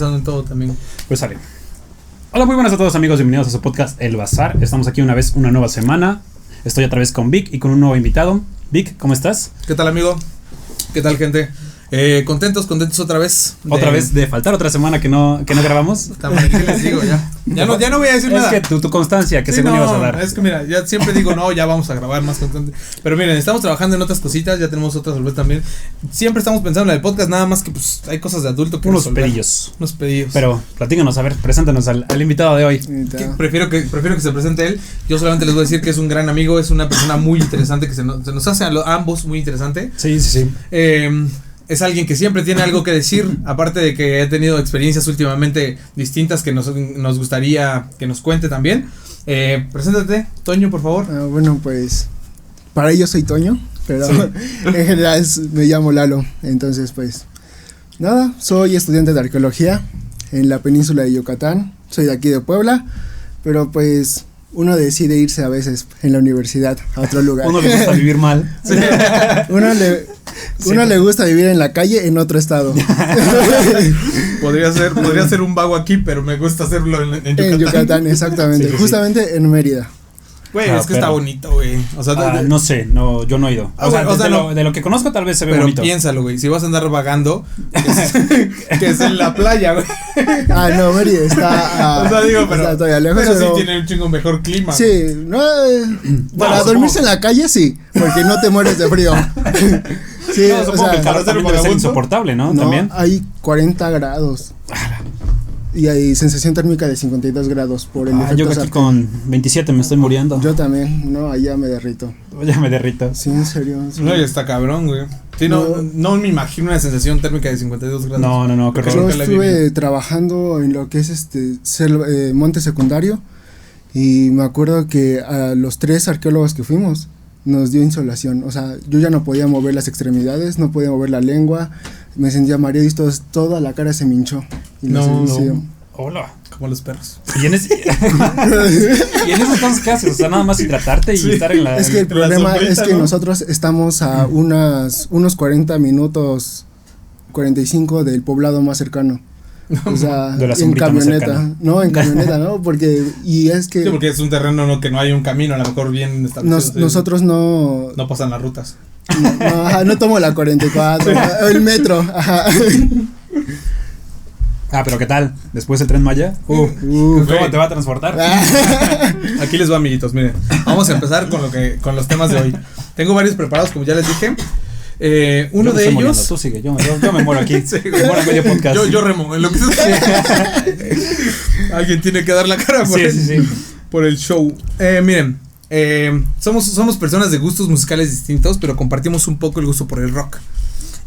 En todo también. Pues sale. Hola, muy buenas a todos amigos, bienvenidos a su podcast El Bazar. Estamos aquí una nueva semana. Estoy otra vez con Vic y con un nuevo invitado. Vic, ¿cómo estás? ¿Qué tal, amigo? ¿Qué tal, gente? Contentos otra vez. Otra vez de faltar otra semana que no grabamos. ¿Qué les digo? Ya no voy a decir nada. Es que tu constancia que según ibas a dar. Es que mira, ya siempre digo, no, ya vamos a grabar más constante. Pero miren, estamos trabajando en otras cositas, ya tenemos otras sorpresas también. Siempre estamos pensando en el podcast, nada más que pues hay cosas de adulto que Unos resolver. pedillos. Unos pedillos. Pero platícanos, a ver, preséntanos al invitado de hoy. Prefiero que se presente él. Yo solamente les voy a decir que es un gran amigo, es una persona muy interesante que se nos hace a ambos muy interesante. Sí. Es alguien que siempre tiene algo que decir, aparte de que he tenido experiencias últimamente distintas que nos gustaría que nos cuente también. Preséntate, Toño, por favor. Bueno, pues para ello soy Toño, pero sí. En general me llamo Lalo. Entonces, pues nada, soy estudiante de arqueología en la península de Yucatán. Soy de aquí de Puebla, pero pues uno decide irse a veces en la universidad a otro lugar. Uno le gusta vivir mal. Sí. Uno le gusta vivir en la calle en otro estado. Podría ser un vago aquí, pero me gusta hacerlo en Yucatán. En Yucatán, exactamente. Sí, justamente en Mérida. Güey, es que está bonito, güey. O sea, no sé, yo no he ido. De lo que conozco tal vez se ve bonito. Pero piénsalo, güey, si vas a andar vagando, que es en la playa, güey. No, Mérida está o sea, digo, pero está todavía lejos, pero sí tiene un chingo mejor clima. Sí, para dormirse en la calle sí, porque no te mueres de frío. Sí, supongo que el calor también debe ser insoportable, ¿no? También hay 40 grados. Y hay sensación térmica de 52 grados por el efecto yo aquí con 27 me estoy muriendo. Yo también, allá me derrito. Ya me derrito. Sí, en serio. Sí. No, ya está cabrón, güey. Sí, no me imagino una sensación térmica de 52 grados. No, creo que yo estuve trabajando en lo que es monte secundario. Y me acuerdo que a los 3 arqueólogos que fuimos nos dio insolación. O sea, yo ya no podía mover las extremidades, no podía mover la lengua. Me sentía mareado y toda la cara se me hinchó. Y Hola. Como los perros. ¿Y en esos casos qué haces? O sea, nada más hidratarte y estar en la... Es que el problema es que nosotros estamos a unos 40 minutos, 45 del poblado más cercano. O sea, en camioneta. En camioneta, ¿no? Porque es un terreno que no hay un camino, a lo mejor bien establecido. Nosotros no pasan las rutas. No tomo la 44, el metro. Pero ¿qué tal? Después el Tren Maya. ¿Cómo te va a transportar? Aquí les va, amiguitos, miren. Vamos a empezar con los temas de hoy. Tengo varios preparados, como ya les dije. Uno de ellos. Muriendo. Tú sigue, yo me muero aquí. Sí, me muero en medio podcast. Yo remo en lo que Alguien tiene que dar la cara por el show. Miren, somos personas de gustos musicales distintos, pero compartimos un poco el gusto por el rock.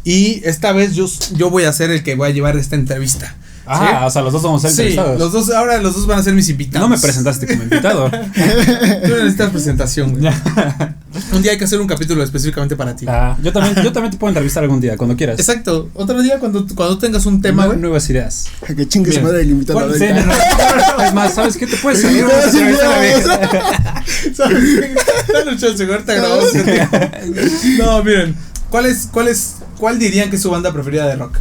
Y esta vez yo voy a ser el que voy a llevar esta entrevista. ¿Sí? O sea, los dos vamos a ser entrevistados. Ahora los dos van a ser mis invitados. No me presentaste como invitado. Tú necesitas presentación, güey. Un día hay que hacer un capítulo específicamente para ti. Yo también te puedo entrevistar algún día, cuando quieras. Exacto. Otro día cuando tengas un tema, güey. Nuevas ideas. Que chingue su madre el invitado. Es más, ¿sabes qué? Te puedes salir. Dale chance, ahorita grabamos. No, miren. ¿Cuál dirían que es su banda preferida de rock?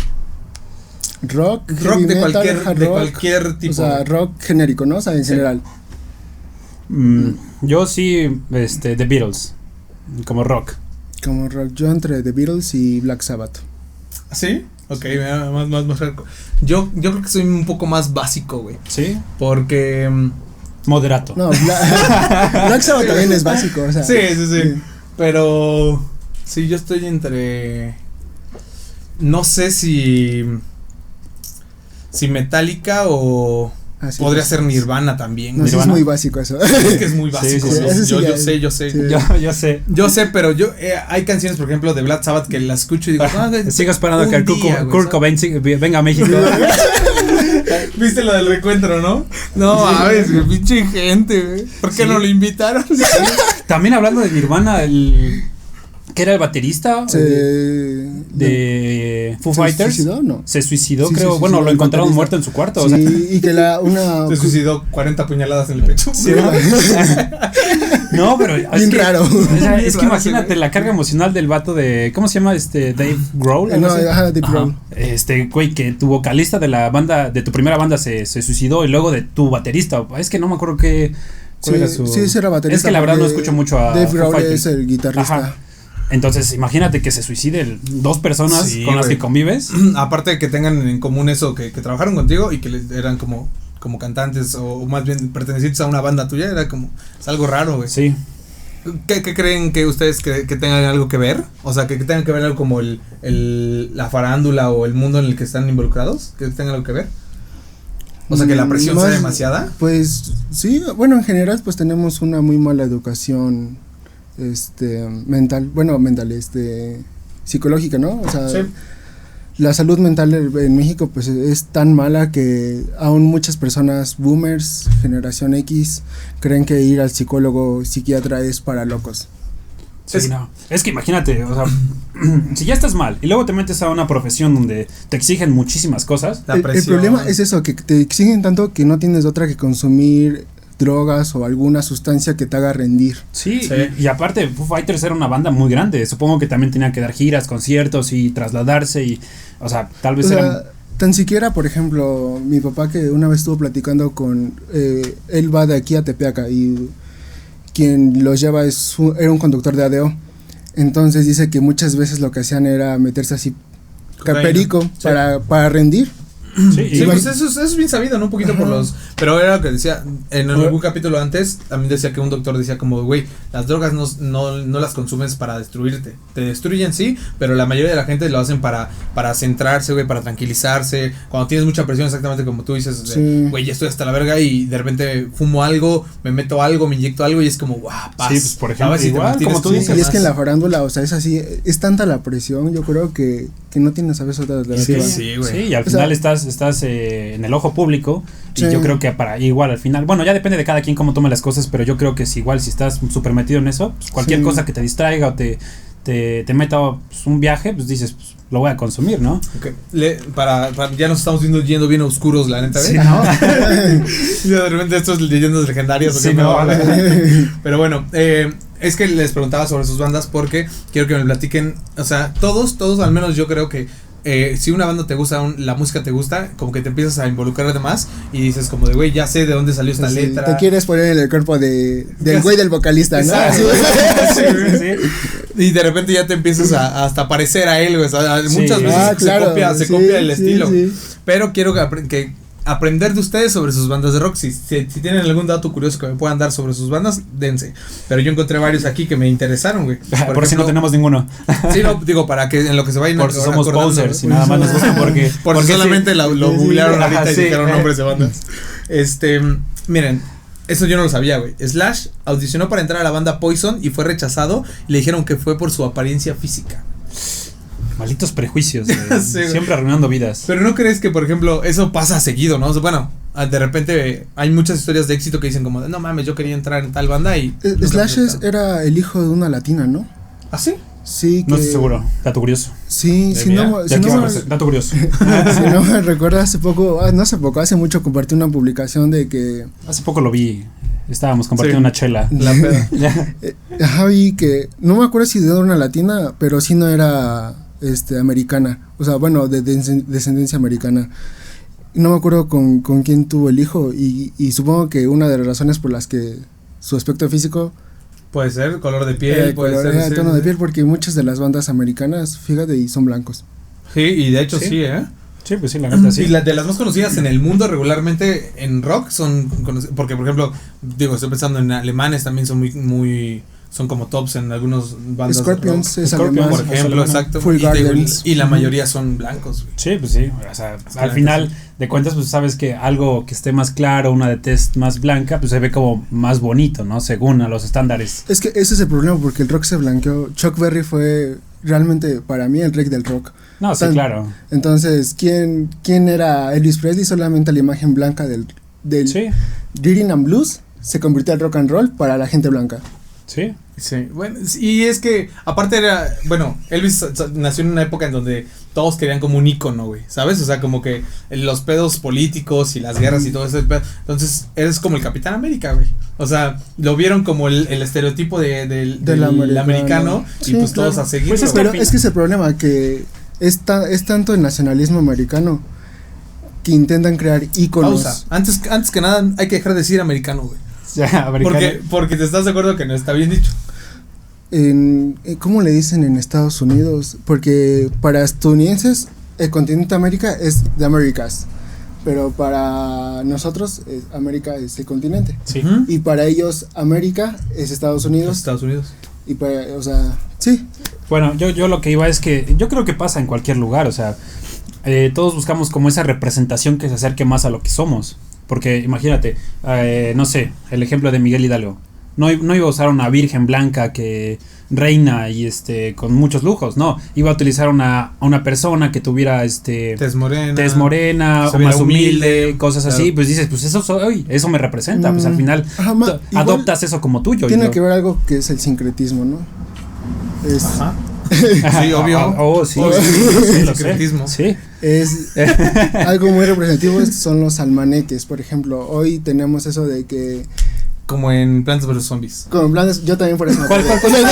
Rock de cualquier tipo. O sea, rock genérico, ¿no? O sea, en general. Yo sí, The Beatles. Como rock. Yo entre The Beatles y Black Sabbath. ¿Sí? Ok, más yo creo que soy un poco más básico, güey. ¿Sí? Porque moderato. No, Black Sabbath también es básico, o sea. Sí. Pero sí, yo estoy entre, no sé si Metallica o podría ser Nirvana también. No, Nirvana. Es muy básico eso. Es que es muy básico. Sí. Yo sé. Sí. Yo sé, pero hay canciones, por ejemplo, de Black Sabbath que las escucho y digo, sigo esperando que Kurt Cobain venga a México. ¿Viste lo del reencuentro, no? No, a ver, pinche gente, güey. ¿Por qué no lo invitaron? También hablando de Nirvana, ¿qué era el baterista? De Foo Fighters. ¿Se suicidó? No. Se suicidó, creo. Lo encontraron muerto en su cuarto. Sí, y que se suicidó 40 puñaladas en el pecho. Sí, No, pero bien raro. O sea, es que raro, imagínate la carga emocional del vato de, ¿cómo se llama? Dave Grohl. No, Dave Grohl. Güey, que tu vocalista de la banda, de tu primera banda se suicidó y luego de tu baterista. Es que no me acuerdo qué. ¿Cuál era su? Sí, ese era baterista. Es que la verdad no escucho mucho a Dave Grohl es el guitarrista. Ajá. Entonces, imagínate que se suiciden dos personas con las que convives. Aparte de que tengan en común eso, que trabajaron contigo y que eran como cantantes o más bien pertenecientes a una banda tuya, era como, es algo raro, güey. Sí. ¿Qué creen que ustedes que tengan algo que ver? O sea, que tengan que ver algo como la farándula o el mundo en el que están involucrados, que tengan algo que ver. O sea, que la presión sea demasiada. Pues sí, bueno, en general pues tenemos una muy mala educación mental, psicológica, ¿no? O sea, sí. La salud mental en México pues es tan mala que aún muchas personas boomers, generación X, creen que ir al psicólogo, psiquiatra es para locos. Sí, no. Es que imagínate, o sea, si ya estás mal y luego te metes a una profesión donde te exigen muchísimas cosas. El problema es eso, que te exigen tanto que no tienes otra que consumir drogas o alguna sustancia que te haga rendir. Sí. Y aparte Foo Fighters era una banda muy grande, supongo que también tenía que dar giras, conciertos y trasladarse y, o sea, tal vez tan siquiera, por ejemplo, mi papá que una vez estuvo platicando con, él va de aquí a Tepeaca y quien los lleva era un conductor de ADO, entonces dice que muchas veces lo que hacían era meterse así perico para rendir. Sí, pues eso es bien sabido, ¿no? Un poquito por los... Pero era lo que decía, en algún capítulo antes, también decía que un doctor decía como, güey, las drogas no las consumes para destruirte. Te destruyen, sí, pero la mayoría de la gente lo hacen para centrarse, güey, para tranquilizarse. Cuando tienes mucha presión, exactamente como tú dices, güey, ya estoy hasta la verga y de repente fumo algo, me meto algo, me inyecto algo y es como, guau, paz. Sí, pues por ejemplo, igual, como tú dices. Y es que en la farándula, o sea, es así, es tanta la presión, yo creo que no tienes a veces otra alternativa. Sí, güey. Sí, y al final estás en el ojo público y yo creo que para igual al final, bueno, ya depende de cada quien cómo tome las cosas, pero yo creo que es igual si estás súper metido en eso, pues cualquier cosa que te distraiga o te meta pues, un viaje, pues dices, pues, lo voy a consumir, ¿no? Okay. Para ya nos estamos yendo bien oscuros, la neta, sí, ¿no? De repente estos leyendas legendarias. Sí, no, pero bueno, es que les preguntaba sobre sus bandas porque quiero que me platiquen, o sea, todos al menos yo creo que si una banda te gusta, la música te gusta, como que te empiezas a involucrar de más y dices como de, güey, ya sé de dónde salió esta letra. Te quieres poner en el cuerpo del güey del vocalista, ¿no? Sí. Y de repente ya te empiezas a hasta parecer a él, güey. Muchas veces se copia el estilo. Sí. Pero quiero que aprender de ustedes sobre sus bandas de rock. Si tienen algún dato curioso que me puedan dar sobre sus bandas, dense. Pero yo encontré varios aquí que me interesaron, güey. Por ejemplo, si no tenemos ninguno. Sí, no, digo, para que en lo que se vayan. Por si somos posers y nada más nos gustan porque solamente lo googlearon ahorita y dijeron nombres de bandas. Miren, eso yo no lo sabía, güey. Slash audicionó para entrar a la banda Poison y fue rechazado y le dijeron que fue por su apariencia física. Malditos prejuicios, siempre arruinando vidas. Pero ¿no crees que, por ejemplo, eso pasa seguido, no? O sea, bueno, de repente hay muchas historias de éxito que dicen como, no mames, yo quería entrar en tal banda y... Slash era el hijo de una latina, ¿no? ¿Ah, sí? Sí. No estoy seguro, dato curioso. Sí, dato curioso. Si no me recuerdo, hace mucho compartí una publicación de que... Hace poco lo vi. Estábamos compartiendo una chela. La peda. Vi que, no me acuerdo si de una latina, pero sí no era... americana, o sea, bueno, de descendencia americana. No me acuerdo con quién tuvo el hijo y supongo que una de las razones por las que su aspecto físico puede ser color de piel, ser tono de piel, porque muchas de las bandas americanas, fíjate, y son blancos. Sí, y de hecho sí, Sí, pues sí, la neta sí. Y de las más conocidas en el mundo regularmente en rock son porque por ejemplo, estoy pensando en alemanes también son muy son como tops en algunas bandas. Scorpions es alemán, por ejemplo, exacto. Y la mayoría son blancos. Sí, pues sí. O sea, al final de cuentas, pues sabes que algo que esté más claro, una de tez más blanca, pues se ve como más bonito, ¿no? Según a los estándares. Es que ese es el problema, porque el rock se blanqueó. Chuck Berry fue realmente para mí el rey del rock. No, sí, claro. Entonces, ¿quién era Elvis Presley? Solamente la imagen blanca del sí. Rhythm and Blues se convirtió al rock and roll para la gente blanca. Sí. Sí, bueno, y es que aparte era, bueno, Elvis nació en una época en donde todos querían como un ícono, güey, ¿sabes? O sea, como que los pedos políticos y las guerras y todo ese pedo, entonces eres como el Capitán América, güey. O sea, lo vieron como el estereotipo del americano y pues claro. todos a seguir. Pues pero es que ese problema que es tanto el nacionalismo americano que intentan crear íconos. Pausa. Antes que nada hay que dejar de decir americano, güey. Ya, Porque te estás de acuerdo que no está bien dicho. ¿Cómo le dicen en Estados Unidos? Porque para estadounidenses el continente América es the Americas, pero para nosotros América es el continente. Sí. Y para ellos América es Estados Unidos. Estados Unidos. Y para, o sea, sí. Bueno, yo lo que iba es que yo creo que pasa en cualquier lugar, o sea, todos buscamos como esa representación que se acerque más a lo que somos. Porque imagínate, no sé, el ejemplo de Miguel Hidalgo. No iba a usar una virgen blanca que reina y con muchos lujos, no. Iba a utilizar a una persona que tuviera tez morena o más humilde, cosas así. Pues dices, pues eso soy, eso me representa. Pues al final adoptas eso como tuyo. Tiene que ver algo que es el sincretismo, ¿no? Ajá. Sí, obvio. Sí, el sincretismo. Sí. Es algo muy representativo, son los almaneques, por ejemplo. Hoy tenemos eso de que como en Plantas vs Zombies. Como en Plantas, yo también por eso me ¿Cuál? me acordé.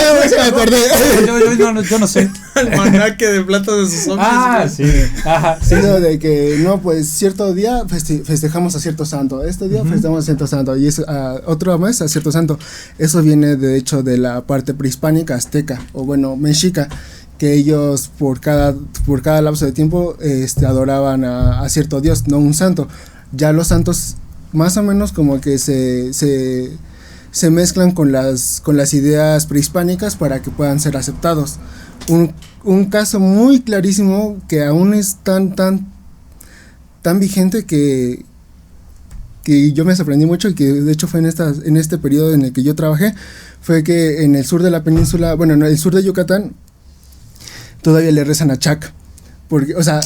Yo no sé. Almanaque de Plantas vs Zombies. Ah, sí. Ajá. Sí. Eso de que no, pues cierto día festejamos a cierto santo. Este día festejamos a cierto santo y es otro mes a cierto santo. Eso viene de hecho de la parte prehispánica azteca o bueno, mexica, que ellos por cada lapso de tiempo adoraban a cierto dios, no un santo. Ya los santos más o menos como que se mezclan con las ideas prehispánicas para que puedan ser aceptados. Un caso muy clarísimo que aún es tan vigente que yo me sorprendí mucho y que de hecho fue en este periodo en el que yo trabajé, fue que en el sur de la península, bueno, en el sur de Yucatán todavía le rezan a Chac, porque, o sea,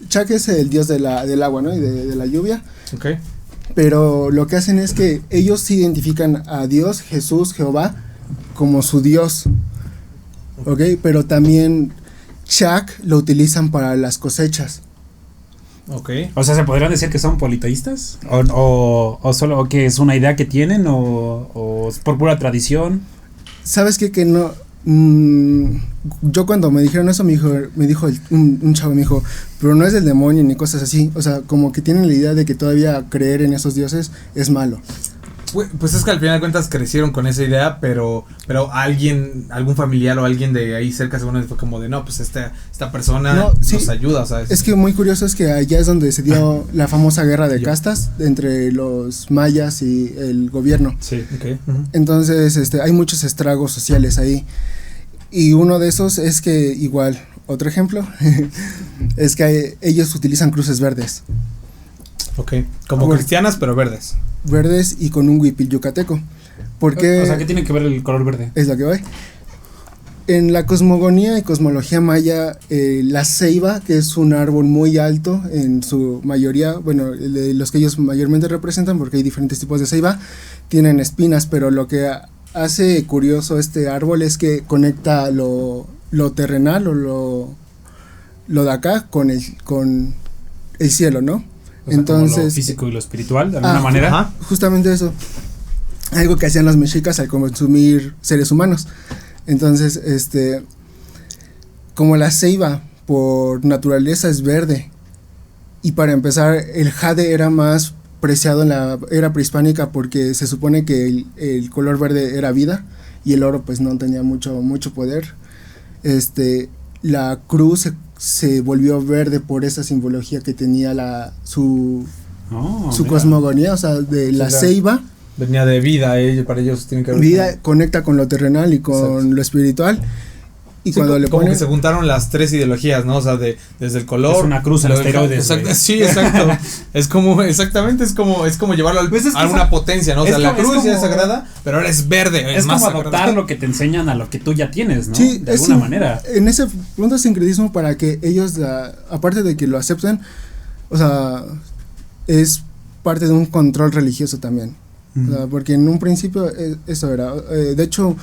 Chac es el dios del agua, ¿no? Y de la lluvia. Okay. Pero lo que hacen es que ellos sí identifican a Dios, Jesús, Jehová, como su Dios. ¿Ok? Pero también Chac lo utilizan para las cosechas. Ok. O sea, ¿se podrían decir que son politeístas? ¿O solo que es una idea que tienen? ¿O es por pura tradición? ¿Sabes qué? Que no... yo cuando me dijeron eso me dijo un chavo, me dijo, pero no es del demonio ni cosas así, o sea, como que tienen la idea de que todavía creer en esos dioses es malo. Pues es que al final de cuentas crecieron con esa idea, pero algún familiar o alguien de ahí cerca seguro fue como de no, pues esta persona nos ayuda, ¿sabes? Es que muy curioso es que allá es donde se dio la famosa guerra de castas entre los mayas y el gobierno. Sí, okay. Entonces, hay muchos estragos sociales ahí. Y uno de esos es que igual, otro ejemplo, es que ellos utilizan cruces verdes. Ok, como cristianas pero verdes. Verdes y con un huipil yucateco. Porque o sea, ¿qué tiene que ver el color verde? Es lo que voy. En la cosmogonía y cosmología maya, la ceiba, que es un árbol muy alto en su mayoría, bueno, los que ellos mayormente representan, porque hay diferentes tipos de ceiba, tienen espinas, pero lo que hace curioso este árbol es que conecta lo terrenal o lo de acá con el cielo, ¿no? O sea, entonces, como lo físico y lo espiritual, de alguna manera. Ajá, justamente eso. Algo que hacían los mexicas al consumir seres humanos. Entonces, como la ceiba por naturaleza es verde, y para empezar, el jade era más preciado en la era prehispánica porque se supone que el color verde era vida y el oro pues no tenía mucho poder. La cruz se volvió verde por esa simbología que tenía su cosmogonía, o sea, de la ceiba. Venía de vida, para ellos tiene que ver. Vida conecta con lo terrenal y con lo espiritual. Y sí, cuando como que se juntaron las tres ideologías, ¿no? O sea, desde el color. Es una cruz en esteroides. Sí, exacto. es como llevarlo a una potencia, ¿no? O sea, la cruz ya es sagrada, pero ahora es verde. Es más como adoptar lo que te enseñan a lo que tú ya tienes, ¿no? Sí, de alguna manera. En ese punto es sincretismo para que ellos, aparte de que lo acepten, o sea, es parte de un control religioso también. O sea, porque en un principio eso era. De hecho,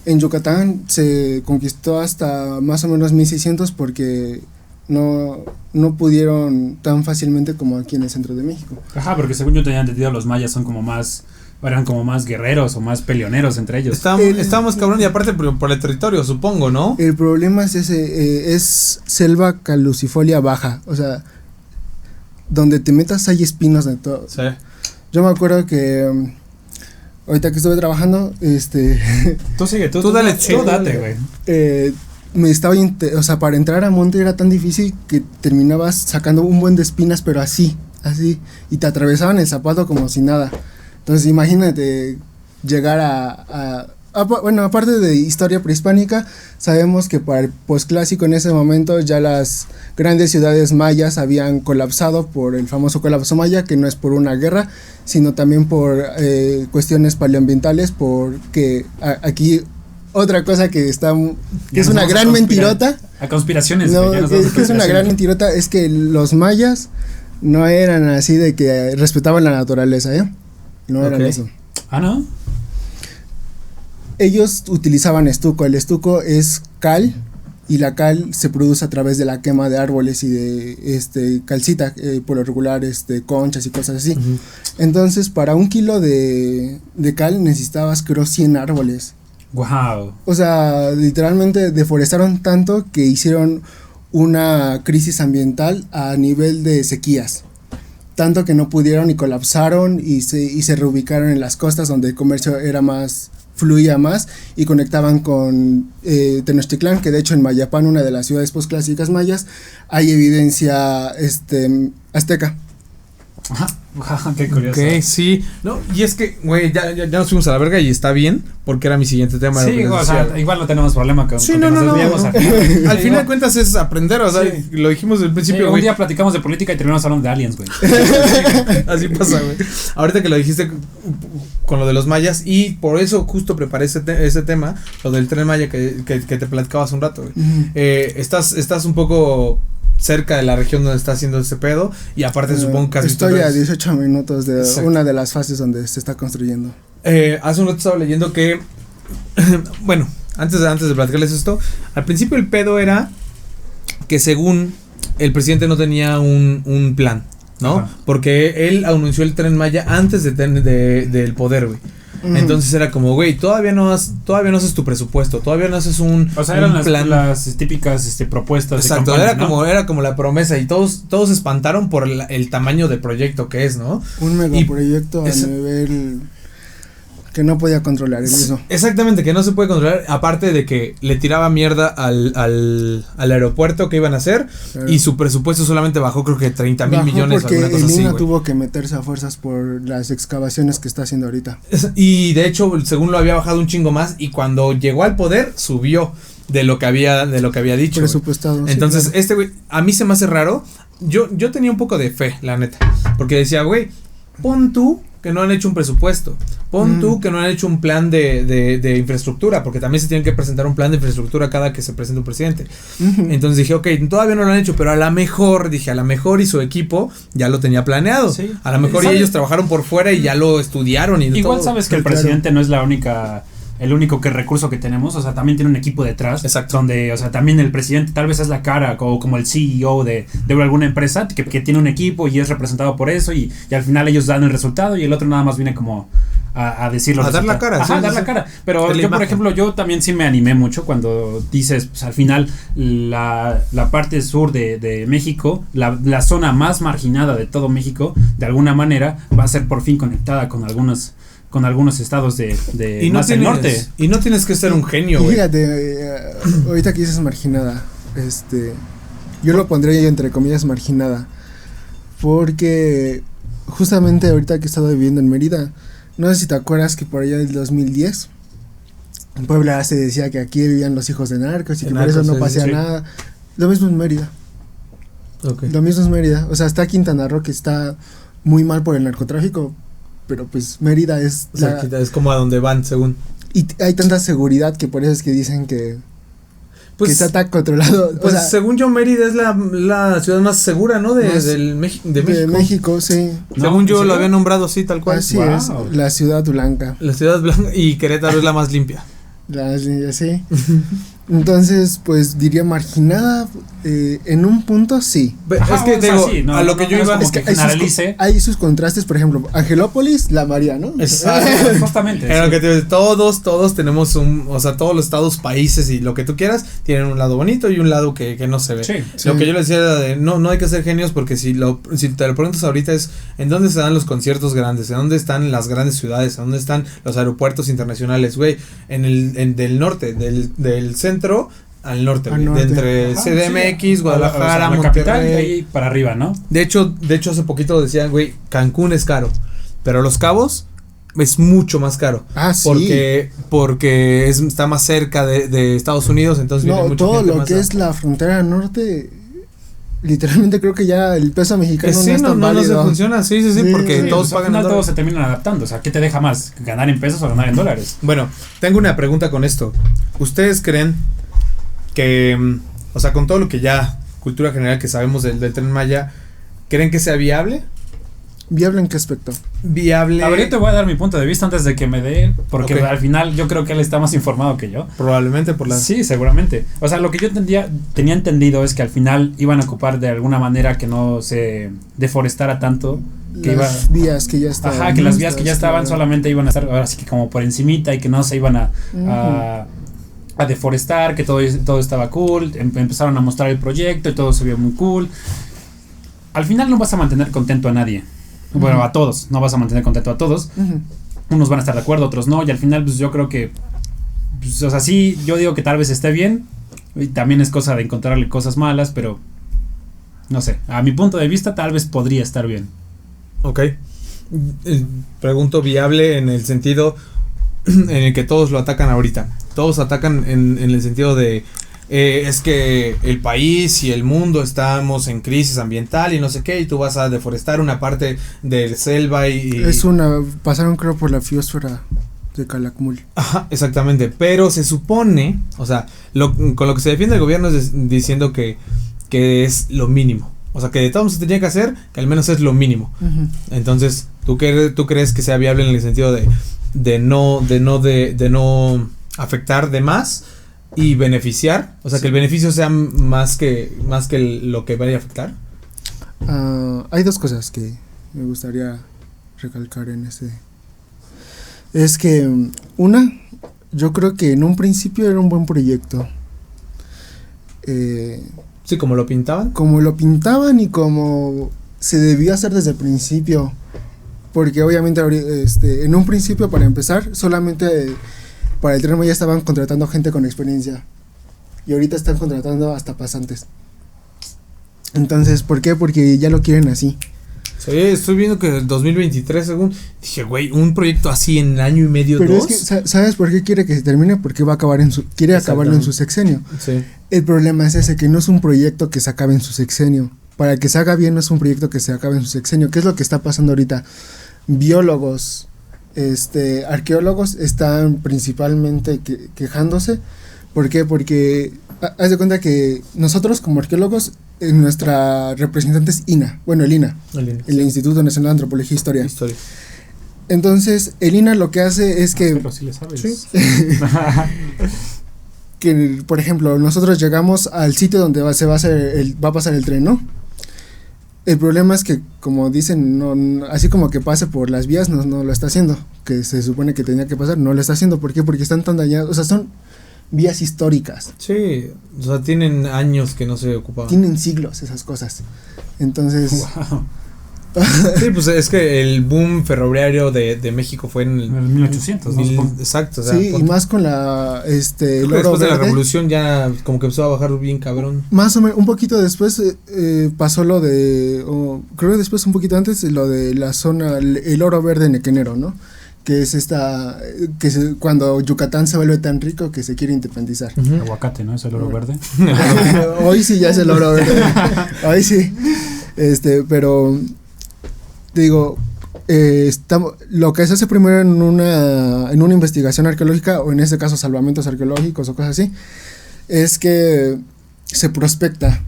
en Yucatán se conquistó hasta más o menos 1600 porque no pudieron tan fácilmente como aquí en el centro de México. Ajá, porque según yo tenía entendido, los mayas son como más, eran como más guerreros o más peleoneros entre ellos. Estábamos cabrón y aparte por el territorio, supongo, ¿no? El problema es ese, es selva caducifolia baja, o sea, donde te metas hay espinos de todo. Sí. Yo me acuerdo que ahorita que estuve trabajando, Tú sigue, tú dale, tú date, güey. me estaba, o sea, para entrar a monte era tan difícil que terminabas sacando un buen de espinas, pero así, y te atravesaban el zapato como si nada. Entonces imagínate llegar bueno, aparte de historia prehispánica, sabemos que para el posclásico en ese momento ya las grandes ciudades mayas habían colapsado por el famoso colapso maya, que no es por una guerra, sino también por cuestiones paleoambientales, porque aquí otra cosa que es una gran mentirota. A conspiraciones. No, que es una gran mentirota, es que los mayas no eran así de que respetaban la naturaleza, no eran eso. Ah, ¿no? Ellos utilizaban estuco. El estuco es cal y la cal se produce a través de la quema de árboles y de calcita, por lo regular conchas y cosas así. Uh-huh. Entonces, para 1 kilo de cal necesitabas, creo, 100 árboles. Wow. O sea, literalmente deforestaron tanto que hicieron una crisis ambiental a nivel de sequías. Tanto que no pudieron y colapsaron y se reubicaron en las costas donde el comercio fluía más y conectaban con Tenochtitlán, que de hecho en Mayapán, una de las ciudades postclásicas mayas, hay evidencia azteca. Ajá, qué curioso. Ok, sí. No, y es que, güey, ya nos fuimos a la verga y está bien, porque era mi siguiente tema. Sí, o sea, igual no tenemos problema con sí, no. Al final de cuentas es aprender, o sea, sí. Lo dijimos desde el principio, güey. Un día platicamos de política y terminamos hablando de aliens, güey. Así pasa, güey. Ahorita que lo dijiste con lo de los mayas, y por eso justo preparé ese tema, lo del Tren Maya que te platicaba hace un rato, güey. Uh-huh. Estás un poco cerca de la región donde está haciendo ese pedo, y aparte supongo que estoy a 18 minutos de Exacto. Una de las fases donde se está construyendo. Hace un rato estaba leyendo que bueno, antes de platicarles esto, al principio el pedo era que según el presidente no tenía un plan, ¿no? Ajá. Porque él anunció el Tren Maya antes del poder, güey. Entonces era como, güey, todavía no haces tu presupuesto, todavía no haces un o sea, eran plan. las típicas propuestas. Exacto, de campaña, era como la promesa, y todos se espantaron por el tamaño de proyecto que es, ¿no? Un megaproyecto a nivel que no podía controlar el mismo. Exactamente, que no se puede controlar, aparte de que le tiraba mierda al aeropuerto que iban a hacer, claro. Y su presupuesto solamente bajó, creo que 30,000 millones, porque alguna cosa así, tuvo que meterse a fuerzas por las excavaciones que está haciendo ahorita. Y de hecho, según lo había bajado un chingo más, y cuando llegó al poder, subió de lo que había dicho. Presupuestado. Entonces, sí, güey, a mí se me hace raro. Yo tenía un poco de fe, la neta, porque decía, güey, pon tú que no han hecho un presupuesto, pon tú que no han hecho un plan de infraestructura, porque también se tiene que presentar un plan de infraestructura cada que se presenta un presidente. Entonces dije, ok, todavía no lo han hecho, pero a lo mejor y su equipo ya lo tenía planeado. Sí. A lo mejor y ellos trabajaron por fuera y ya lo estudiaron y igual todo. Sabes que el presidente no es el único recurso que tenemos, o sea, también tiene un equipo detrás. Exacto. Donde, o sea, también el presidente tal vez es la cara o como el CEO de alguna empresa que tiene un equipo y es representado por eso y al final ellos dan el resultado y el otro nada más viene como a decirlo. A dar la cara. Ajá, dar la cara. Pero yo, por ejemplo, yo también sí me animé mucho cuando dices, pues al final la parte sur de México, la zona más marginada de todo México, de alguna manera va a ser por fin conectada con algunos estados de más del norte. Y no tienes que ser un genio, güey. Fíjate, ahorita que dices marginada, yo lo pondría entre comillas marginada, porque justamente ahorita que he estado viviendo en Mérida, no sé si te acuerdas que por allá del 2010 en Puebla se decía que aquí vivían los hijos de narcos y que por eso no pasaba nada. Lo mismo en Mérida. Okay. Lo mismo es Mérida. O sea, está Quintana Roo, que está muy mal por el narcotráfico, pero pues Mérida es es como a donde van, según. Y hay tanta seguridad que por eso es que dicen que que está tan controlado. Pues según yo, Mérida es la ciudad más segura, ¿no? De México. De México, sí. Según yo lo había nombrado así, tal cual. Así es, la ciudad blanca. La ciudad blanca y Querétaro es la más limpia. Sí. Entonces, pues diría marginada, en un punto sí. Es que digo, sí, a lo que yo iba es que hay sus contrastes, por ejemplo, Angelópolis, la María, ¿no? Exacto, justamente. Pero que todos tenemos o sea, todos los estados, países y lo que tú quieras, tienen un lado bonito y un lado que no se ve. Sí. Lo que yo les decía era de, no hay que ser genios porque si te lo preguntas ahorita es, ¿en dónde se dan los conciertos grandes? ¿En dónde están las grandes ciudades? ¿En dónde están los aeropuertos internacionales, güey? Del norte, del centro al norte, de entre CDMX, Guadalajara, la Monterrey, capital y ahí para arriba, ¿no? De hecho hace poquito decían, güey, Cancún es caro, pero Los Cabos es mucho más caro. Sí. Porque está más cerca de Estados Unidos, entonces viene mucha gente. Todo lo que es la frontera norte, literalmente creo que ya el peso mexicano no se funciona, sí, porque todos pagan al final todos se terminan adaptando, o sea, ¿qué te deja más? ¿Ganar en pesos o ganar en dólares? Bueno, tengo una pregunta con esto. ¿Ustedes creen que, o sea, con todo lo que ya, cultura general que sabemos del Tren Maya, creen que sea viable? ¿Viable en qué aspecto? Viable. A ver, yo te voy a dar mi punto de vista antes de que me dé él, porque al final yo creo que él está más informado que yo. Probablemente por la... Sí, seguramente. O sea, lo que yo tenía entendido es que al final iban a ocupar de alguna manera que no se deforestara tanto. Que las vías que ya estaban. Ajá, que las vías que ya estaban solamente iban a estar ahora sí que como por encimita y que no se iban a deforestar, que todo estaba cool. Empezaron a mostrar el proyecto y todo se vio muy cool. Al final no vas a mantener contento a nadie. Bueno, a todos, no vas a mantener contento a todos. Unos van a estar de acuerdo, otros no. Y al final, pues yo creo que, pues, o sea, sí, yo digo que tal vez esté bien. Y también es cosa de encontrarle cosas malas, pero no sé. A mi punto de vista, tal vez podría estar bien. Ok. Pregunto viable en el sentido en el que todos lo atacan ahorita. Todos atacan en el sentido de es que el país y el mundo estamos en crisis ambiental y no sé qué, y tú vas a deforestar una parte de selva y pasaron creo por la biosfera de Calakmul. Ajá, exactamente, pero se supone, o sea, con lo que se defiende el gobierno es diciendo que es lo mínimo. O sea, que de todo se tenía que hacer, que al menos es lo mínimo. Entonces, ¿tú crees que sea viable en el sentido de no afectar de más y beneficiar? O sea, que el beneficio sea más que lo que vaya a afectar. Hay dos cosas que me gustaría recalcar en es que una, yo creo que en un principio era un buen proyecto. Sí, como lo pintaban. Como lo pintaban y como se debió hacer desde el principio. Porque obviamente en un principio, para empezar, solamente para el Tren Maya estaban contratando gente con experiencia. Y ahorita están contratando hasta pasantes. Entonces, ¿por qué? Porque ya lo quieren así. Sí, estoy viendo que en 2023, según... Dije, güey, un proyecto así en año y medio, pero 2. Pero es que, ¿sabes por qué quiere que se termine? Porque va a acabar quiere acabarlo en su sexenio. Sí. El problema es ese, que no es un proyecto que se acabe en su sexenio. Para que se haga bien no es un proyecto que se acabe en su sexenio. ¿Qué es lo que está pasando ahorita? Biólogos, arqueólogos están principalmente quejándose. ¿Por qué? Porque haz de cuenta que nosotros como arqueólogos, nuestra representante es INA. Bueno, el INA. El Instituto Nacional de Antropología e Historia. Entonces, el INA lo que hace es que... Pero sí le sabes. ¿Sí? Que, por ejemplo, nosotros llegamos al sitio donde va a pasar el tren, ¿no? El problema es que, como dicen, no, así como que pase por las vías, no lo está haciendo. Que se supone que tenía que pasar, no lo está haciendo. ¿Por qué? Porque están tan dañados. O sea, son vías históricas. Sí, o sea, tienen años que no se ocupaban. Tienen siglos esas cosas. Entonces... Wow. Sí, pues es que el boom ferroviario de México fue en el 1800, ¿no? Exacto, o sea, sí, y más con la el oro después de verde, la revolución ya como que empezó a bajar bien cabrón. Más o menos, un poquito después pasó lo de, creo que después un poquito antes, lo de la zona, el oro verde nequenero, ¿no? Que es cuando Yucatán se vuelve tan rico que se quiere independizar. Aguacate, ¿no? Es el oro verde. Hoy sí ya es el oro verde. Hoy sí. Pero digo, lo que se hace primero en una investigación arqueológica, o en este caso salvamentos arqueológicos o cosas así, es que se prospecta,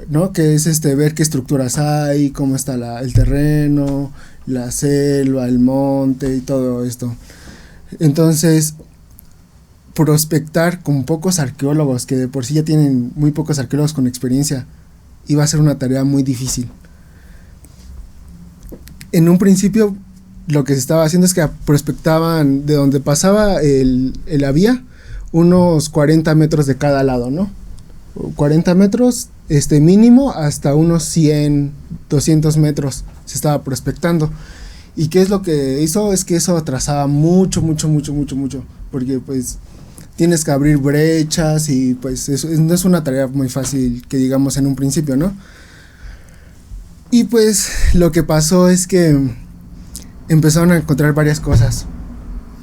¿no? Que es ver qué estructuras hay, cómo está el terreno, la selva, el monte y todo esto. Entonces, prospectar con pocos arqueólogos, que de por sí ya tienen muy pocos arqueólogos con experiencia, iba a ser una tarea muy difícil. En un principio, lo que se estaba haciendo es que prospectaban de donde pasaba la vía, unos 40 metros de cada lado, ¿no? 40 metros mínimo hasta unos 100, 200 metros se estaba prospectando. ¿Y qué es lo que hizo? Es que eso atrasaba mucho, porque pues tienes que abrir brechas y pues eso no es una tarea muy fácil que digamos en un principio, ¿no? Y pues lo que pasó es que empezaron a encontrar varias cosas.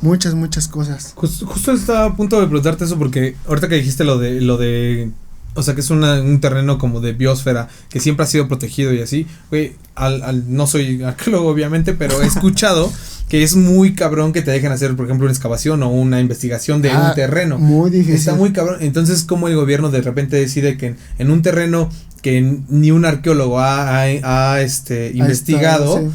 Muchas cosas. Justo estaba a punto de preguntarte eso porque ahorita que dijiste lo de o sea, que es un terreno como de biosfera que siempre ha sido protegido y así, güey, no soy arqueólogo obviamente, pero he escuchado que es muy cabrón que te dejen hacer, por ejemplo, una excavación o una investigación de un terreno. Muy difícil. Está muy cabrón. Entonces, ¿cómo el gobierno de repente decide que en un terreno que ni un arqueólogo ha investigado sí.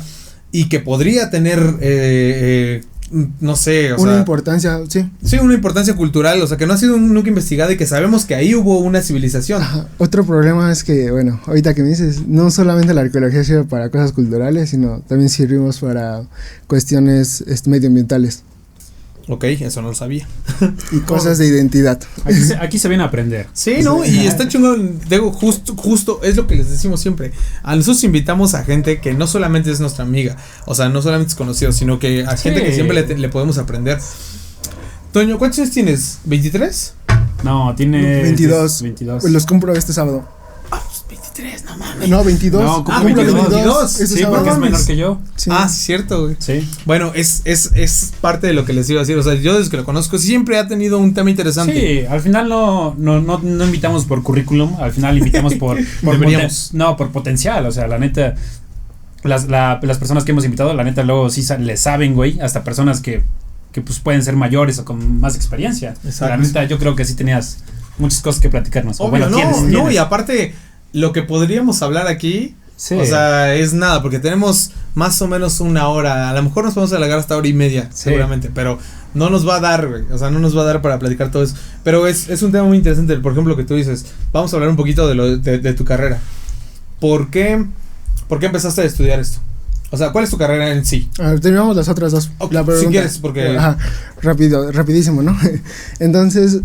Y que podría tener no sé, una importancia, sí. Sí, una importancia cultural, o sea, que no ha sido nunca investigada y que sabemos que ahí hubo una civilización. Ajá. Otro problema es que, bueno, ahorita que me dices, no solamente la arqueología sirve para cosas culturales, sino también servimos para cuestiones medioambientales. Ok, eso no lo sabía. Y cosas de identidad. Aquí se viene a aprender. Sí, ¿no? Y está chingón, digo, justo es lo que les decimos siempre. A nosotros invitamos a gente que no solamente es nuestra amiga, o sea, no solamente es conocido, sino que a gente que siempre le podemos aprender. Toño, ¿cuántos años tienes? ¿23? No, tiene 22. 22. Pues los compro este sábado. Ah, pues 23, no mames. No, 22. No, cumplo 22. Este Sí, sábado. porque es menor que yo. Sí. Ah, sí, cierto, güey. Sí. Bueno, es parte de lo que les iba a decir. O sea, yo desde que lo conozco siempre ha tenido un tema interesante. Sí, al final no invitamos por currículum, al final invitamos por por potencial, o sea, la neta, las personas que hemos invitado, la neta, luego sí le saben, güey, hasta personas que pues pueden ser mayores o con más experiencia. Exacto. La neta, yo creo que sí tenías muchas cosas que platicarnos. Obvio, bueno, tienes. y aparte, lo que podríamos hablar aquí, Sí. o sea, es nada, porque tenemos más o menos una hora, a lo mejor nos podemos alargar hasta hora y media, Sí. seguramente, pero no nos va a dar, güey, o sea, no nos va a dar para platicar todo eso, pero es un tema muy interesante, por ejemplo, lo que tú dices, vamos a hablar un poquito de tu carrera. ¿Por qué empezaste a estudiar esto? O sea, ¿cuál es tu carrera en sí? A ver, terminamos las otras dos. Okay, la pregunta. si quieres, porque... Ajá, rapidísimo, ¿no? Entonces,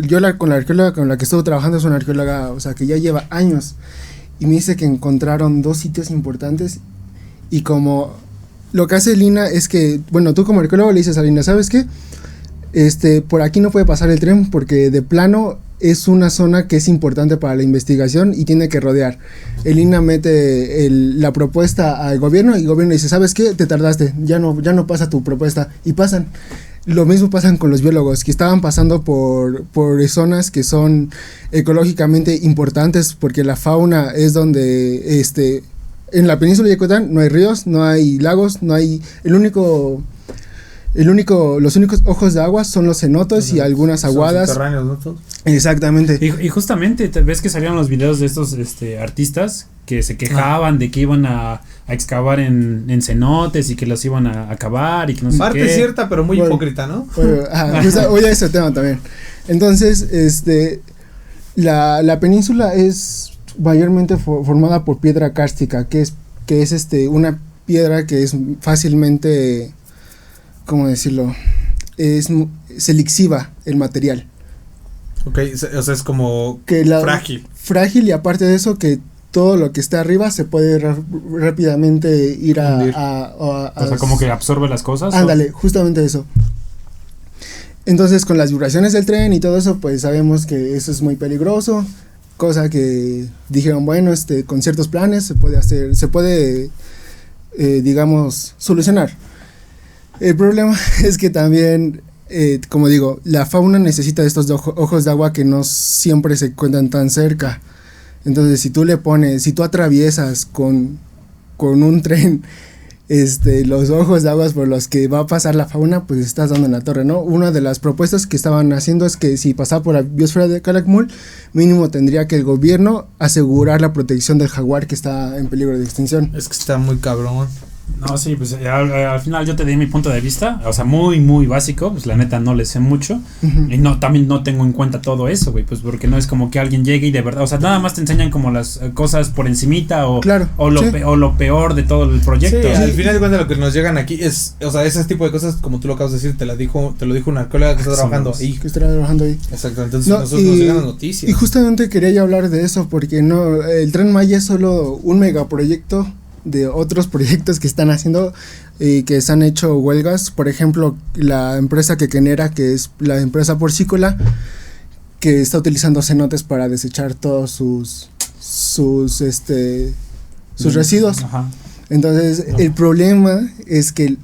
yo con la arqueóloga con la que estuve trabajando es una arqueóloga, o sea, que ya lleva años, y me dice que encontraron 2 sitios importantes, y como lo que hace Lina es que, bueno, tú como arqueólogo le dices a Lina, ¿sabes qué? Por aquí no puede pasar el tren porque de plano es una zona que es importante para la investigación y tiene que rodear. El INA mete la propuesta al gobierno y el gobierno dice, ¿sabes qué? Te tardaste, ya no pasa tu propuesta, y pasan. Lo mismo pasan con los biólogos, que estaban pasando por zonas que son ecológicamente importantes porque la fauna es donde, en la península de Yucatán no hay ríos, no hay lagos, no hay, los únicos ojos de agua son los cenotes y algunas aguadas. Son subterráneos, ¿no? Todos. Exactamente. Y justamente ves que salieron los videos de estos artistas que se quejaban de que iban a excavar en cenotes y que los iban a acabar y que no sé qué. Parte cierta, pero muy hipócrita, ¿no? Oye, ese tema también. Entonces, la península es mayormente formada por piedra kárstica, que es una piedra que es fácilmente, ¿cómo decirlo? Se lixiva el material. Ok, o sea, es como frágil. Frágil, y aparte de eso, que todo lo que está arriba se puede rápidamente ir o sea, como que absorbe las cosas. Ándale, justamente eso. Entonces, con las vibraciones del tren y todo eso, pues sabemos que eso es muy peligroso. Cosa que dijeron, bueno, con ciertos planes se puede digamos, solucionar. El problema es que también, como digo, la fauna necesita de estos ojos de agua que no siempre se encuentran tan cerca. Entonces, si tú atraviesas con un tren los ojos de aguas por los que va a pasar la fauna, pues estás dando en la torre, ¿no? Una de las propuestas que estaban haciendo es que si pasaba por la biosfera de Calakmul, mínimo tendría que el gobierno asegurar la protección del jaguar que está en peligro de extinción. Es que está muy cabrón. No, sí, pues al final yo te di mi punto de vista, o sea, muy, muy básico, pues la neta no le sé mucho, y también no tengo en cuenta todo eso, güey, pues porque no es como que alguien llegue y de verdad, o sea, nada más te enseñan como las cosas por encimita o, claro, o lo peor de todo el proyecto. Sí, al final de cuentas lo que nos llegan aquí es, o sea, ese tipo de cosas, como tú lo acabas de decir, te lo dijo una colega que está trabajando ahí. Que está trabajando ahí. Exacto, entonces nosotros nos llegan las noticias. Y justamente quería yo hablar de eso, porque no, el Tren Maya es solo un megaproyecto de otros proyectos que están haciendo y que se han hecho huelgas. Por ejemplo, la empresa que genera, que es la empresa porcícola, que está utilizando cenotes para desechar todos sus residuos. Ajá. Entonces, el problema es que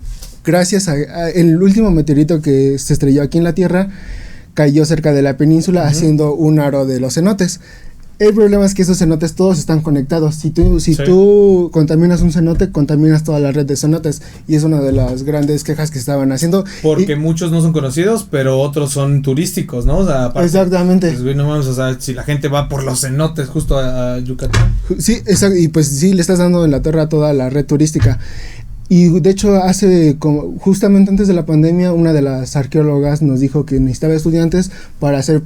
gracias a el último meteorito que se estrelló aquí en la Tierra, cayó cerca de la península, haciendo un aro de los cenotes. El problema es que esos cenotes todos están conectados. Si tú contaminas un cenote, contaminas toda la red de cenotes. Y es una de las grandes quejas que estaban haciendo. Porque muchos no son conocidos, pero otros son turísticos, ¿no? O sea, aparte, exactamente. Pues, no mames, o sea, si la gente va por los cenotes justo a Yucatán. Sí, exacto. Y pues sí, le estás dando en la torre a toda la red turística. Y de hecho justamente antes de la pandemia, una de las arqueólogas nos dijo que necesitaba estudiantes para hacer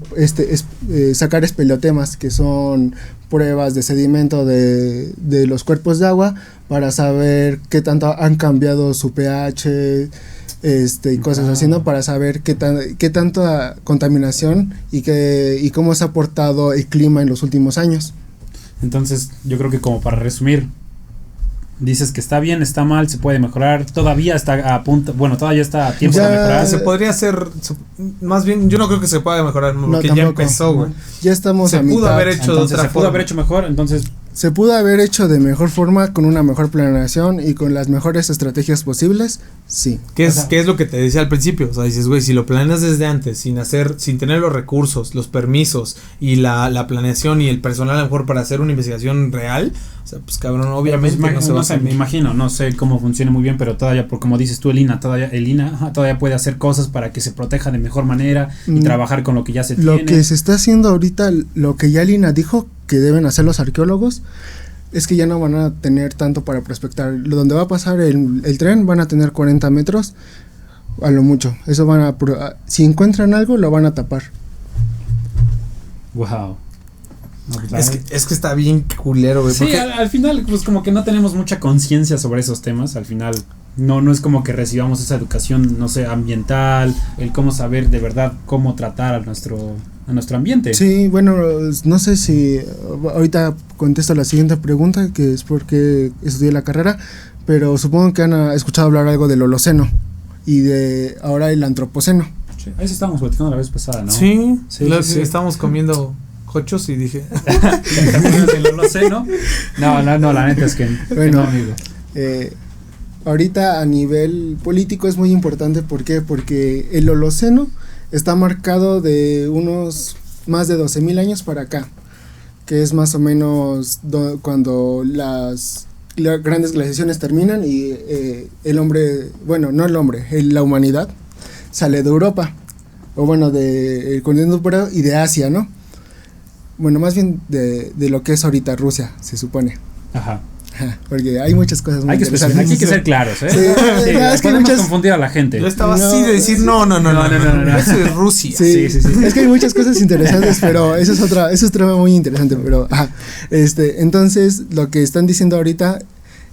sacar espeleotemas, que son pruebas de sedimento de los cuerpos de agua, para saber qué tanto han cambiado su pH y cosas así, ¿no? Para saber qué tanta contaminación y cómo se ha aportado el clima en los últimos años. Entonces, yo creo que como para resumir, dices que está bien, está mal, se puede mejorar, todavía está a punto, bueno, todavía está a tiempo de mejorar. Se podría hacer, más bien, yo no creo que se pueda mejorar, porque ya empezó, güey. Ya estamos a mitad. Se pudo haber hecho entonces, de otra forma. Se pudo haber hecho mejor, entonces. Se pudo haber hecho de mejor forma, con una mejor planeación y con las mejores estrategias posibles, sí. ¿Qué es lo que te decía al principio? O sea, dices, güey, si lo planeas desde antes, sin tener los recursos, los permisos y la planeación y el personal a lo mejor para hacer una investigación real, o sea, pues cabrón, obviamente pues, no sé, me imagino, no sé cómo funciona muy bien, pero todavía, por como dices tú, el INA todavía puede hacer cosas para que se proteja de mejor manera y trabajar con lo que ya se tiene. Lo que se está haciendo ahorita, lo que ya el INA dijo que deben hacer los arqueólogos, es que ya no van a tener tanto para prospectar. Donde va a pasar el tren van a tener 40 metros a lo mucho. Eso si encuentran algo lo van a tapar. Wow. No, pues, es que está bien culero, güey. Sí, al final, pues como que no tenemos mucha conciencia sobre esos temas. Al final, no es como que recibamos esa educación, no sé, ambiental, el cómo saber de verdad cómo tratar a nuestro ambiente. Sí, bueno, no sé si ahorita contesto la siguiente pregunta, que es porque estudié la carrera, pero supongo que han escuchado hablar algo del Holoceno y de ahora el Antropoceno. Sí, ahí sí estábamos platicando la vez pasada, ¿no? Sí. Estábamos comiendo cochos y dije ¿te acuerdas del Holoceno? No, la neta es que bueno, no, amigo. Ahorita a nivel político es muy importante. ¿Por qué? Porque el Holoceno está marcado de unos más de 12,000 años para acá, que es más o menos cuando las grandes glaciaciones terminan y el hombre, bueno, no el hombre, la humanidad sale de Europa, o bueno, del continente europeo y de Asia, ¿no? Bueno, más bien de lo que es ahorita Rusia, se supone. Ajá. Porque hay muchas cosas muy interesantes. Hay que ser claros, ¿eh? Sí, es que podemos confundir a la gente. Yo estaba así de decir, no. Eso es Rusia. Sí. Es que hay muchas cosas interesantes, pero eso es otro tema muy interesante, pero entonces lo que están diciendo ahorita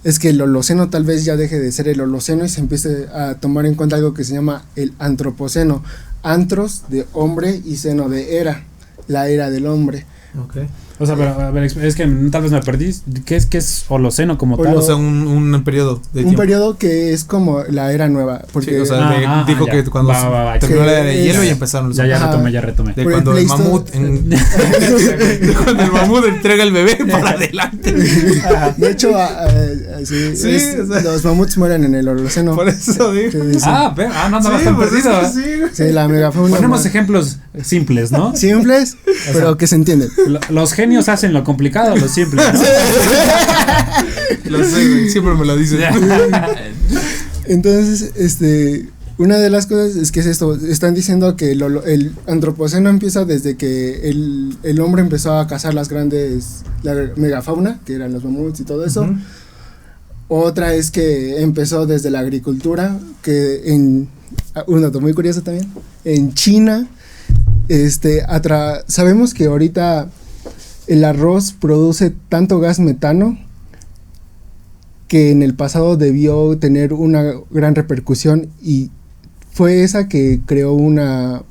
es que el Holoceno tal vez ya deje de ser el Holoceno y se empiece a tomar en cuenta algo que se llama el Antropoceno. Antros de hombre y seno de era, la era del hombre. Okay. O sea, pero a ver, es que tal vez me perdí. ¿Qué es Holoceno como tal? O sea, un periodo de tiempo. Un periodo que es como la era nueva. Porque sí, o sea, dijo que cuando terminó la era de hielo y empezaron los... Ya retomé. De cuando el mamut... de cuando el mamut entrega el bebé para adelante. De hecho, los mamuts mueren en el Holoceno. Por eso digo. No andabas tan perdido. Sí, la megafauna. Ponemos ejemplos simples, ¿no? Simples, pero que se entienden. Los genios genios hacen lo complicado, lo simple, ¿no? Lo sé, güey, siempre me lo dices. Entonces, una de las cosas es que es esto, están diciendo que el antropoceno empieza desde que el hombre empezó a cazar la megafauna, que eran los mamuts y todo eso. Uh-huh. Otra es que empezó desde la agricultura, que un dato muy curioso también, en China, sabemos que ahorita el arroz produce tanto gas metano que en el pasado debió tener una gran repercusión y fue esa que creó una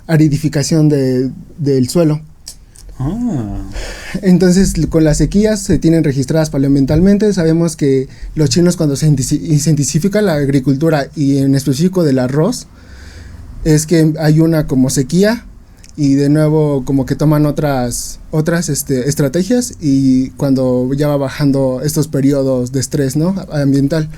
aridificación del suelo. Entonces, con las sequías se tienen registradas paleoambientalmente. Sabemos que los chinos, cuando se intensifica la agricultura y en específico del arroz, es que hay una como sequía y de nuevo como que toman otras estrategias y cuando ya va bajando estos periodos de estrés, ¿no?, ambiental.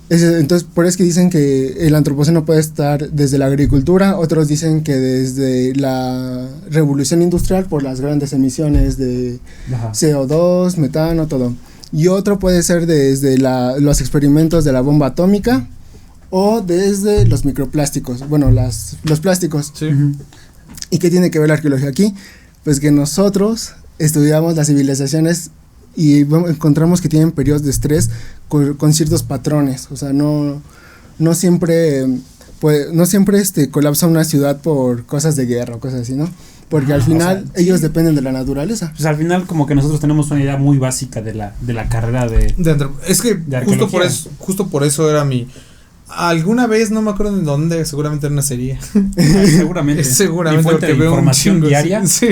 Entonces, por eso es que dicen que el antropoceno puede estar desde la agricultura, otros dicen que desde la revolución industrial por las grandes emisiones de CO2, metano, todo. Y otro puede ser desde los experimentos de la bomba atómica o desde los microplásticos, bueno, los plásticos. Sí. ¿Y qué tiene que ver la arqueología aquí? Pues que nosotros estudiamos las civilizaciones y encontramos que tienen periodos de estrés con ciertos patrones, o sea, no siempre colapsa una ciudad por cosas de guerra o cosas así, ¿no? Porque al final ellos dependen de la naturaleza. Pues al final como que nosotros tenemos una idea muy básica de la carrera es que justo por eso era alguna vez, no me acuerdo en dónde, seguramente en una serie. Seguramente porque veo información diaria. Sí.